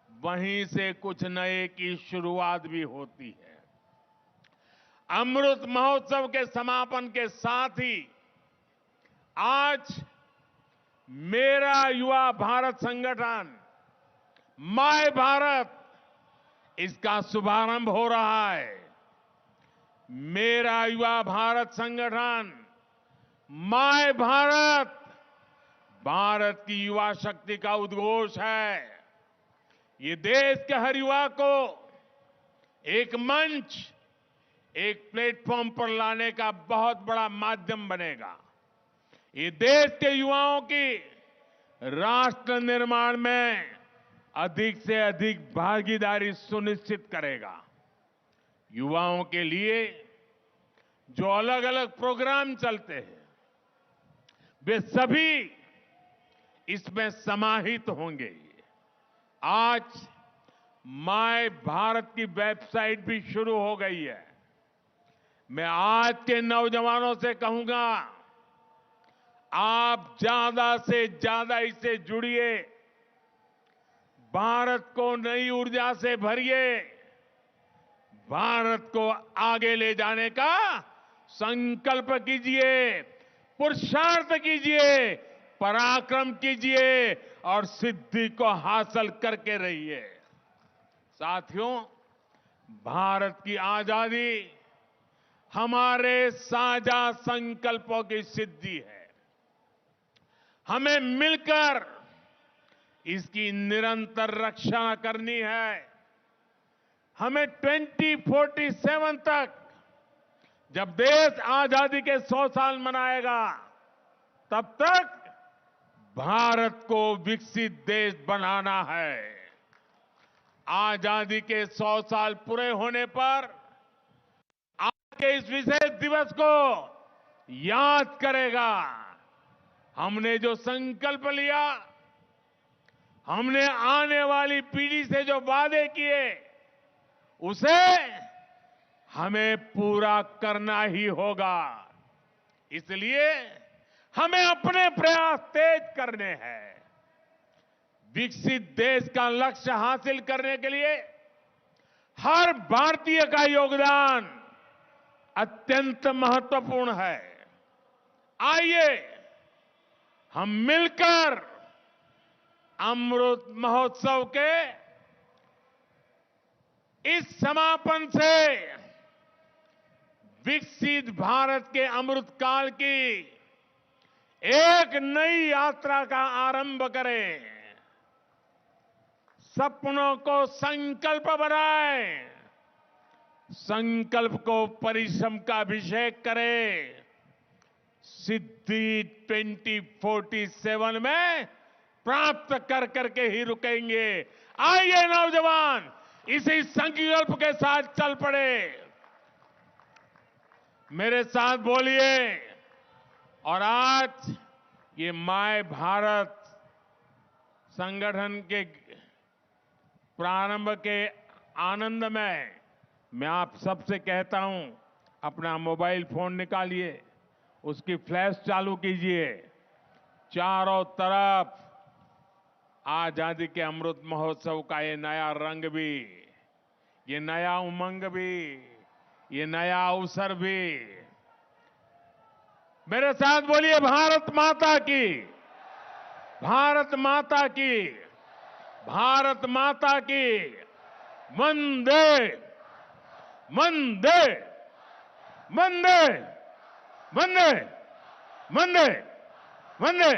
वहीं से कुछ नए की शुरुआत भी होती है। अमृत महोत्सव के समापन के साथ ही आज मेरा युवा भारत संगठन माय भारत, इसका शुभारंभ हो रहा है। मेरा युवा भारत संगठन माय भारत, भारत की युवा शक्ति का उद्घोष है। ये देश के हर युवा को एक मंच, एक प्लेटफॉर्म पर लाने का बहुत बड़ा माध्यम बनेगा। ये देश के युवाओं की राष्ट्र निर्माण में अधिक से अधिक भागीदारी सुनिश्चित करेगा। युवाओं के लिए जो अलग अलग प्रोग्राम चलते हैं वे सभी इसमें समाहित होंगे। आज माय भारत की वेबसाइट भी शुरू हो गई है। मैं आज के नौजवानों से कहूंगा, आप ज्यादा से ज्यादा इससे जुड़िए, भारत को नई ऊर्जा से भरिए, भारत को आगे ले जाने का संकल्प कीजिए, पुरुषार्थ कीजिए, पराक्रम कीजिए और सिद्धि को हासिल करके रहिए। साथियों, भारत की आजादी हमारे साझा संकल्पों की सिद्धि है। हमें मिलकर इसकी निरंतर रक्षा करनी है। हमें 2047 तक, जब देश आजादी के 100 साल मनाएगा, तब तक भारत को विकसित देश बनाना है। आजादी के 100 साल पूरे होने पर आज के इस विशेष दिवस को याद करेगा। हमने जो संकल्प लिया, हमने आने वाली पीढ़ी से जो वादे किए, उसे हमें पूरा करना ही होगा। इसलिए हमें अपने प्रयास तेज करने हैं। विकसित देश का लक्ष्य हासिल करने के लिए हर भारतीय का योगदान अत्यंत महत्वपूर्ण है। आइए हम मिलकर अमृत महोत्सव के इस समापन से विकसित भारत के अमृत काल की एक नई यात्रा का आरंभ करें। सपनों को संकल्प बनाएं, संकल्प को परिश्रम का अभिषेक करें। सिद्धि 2047 में प्राप्त कर करके ही रुकेंगे। आइए नौजवान, इसी संकल्प के साथ चल पड़े। मेरे साथ बोलिए। और आज ये माय भारत संगठन के प्रारंभ के आनंद में मैं आप सबसे कहता हूं, अपना मोबाइल फोन निकालिए, उसकी फ्लैश चालू कीजिए। चारों तरफ आजादी के अमृत महोत्सव का ये नया रंग भी, ये नया उमंग भी, ये नया अवसर भी। मेरे साथ बोलिए, भारत माता की, भारत माता की, भारत माता की। वंदे वंदे वंदे वंदे वंदे वंदे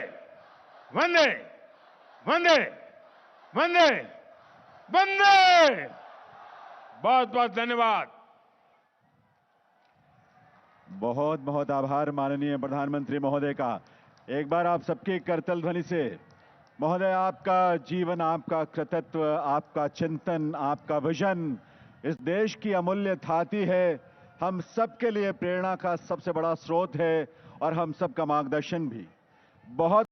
वंदे वंदे वंदे वंदे। बहुत बहुत धन्यवाद। बहुत बहुत आभार माननीय प्रधानमंत्री महोदय का। एक बार आप सबके करतल ध्वनि से महोदय, आपका जीवन, आपका कृतित्व, आपका चिंतन, आपका विजन इस देश की अमूल्य थाती है। हम सबके लिए प्रेरणा का सबसे बड़ा स्रोत है और हम सबका मार्गदर्शन भी। बहुत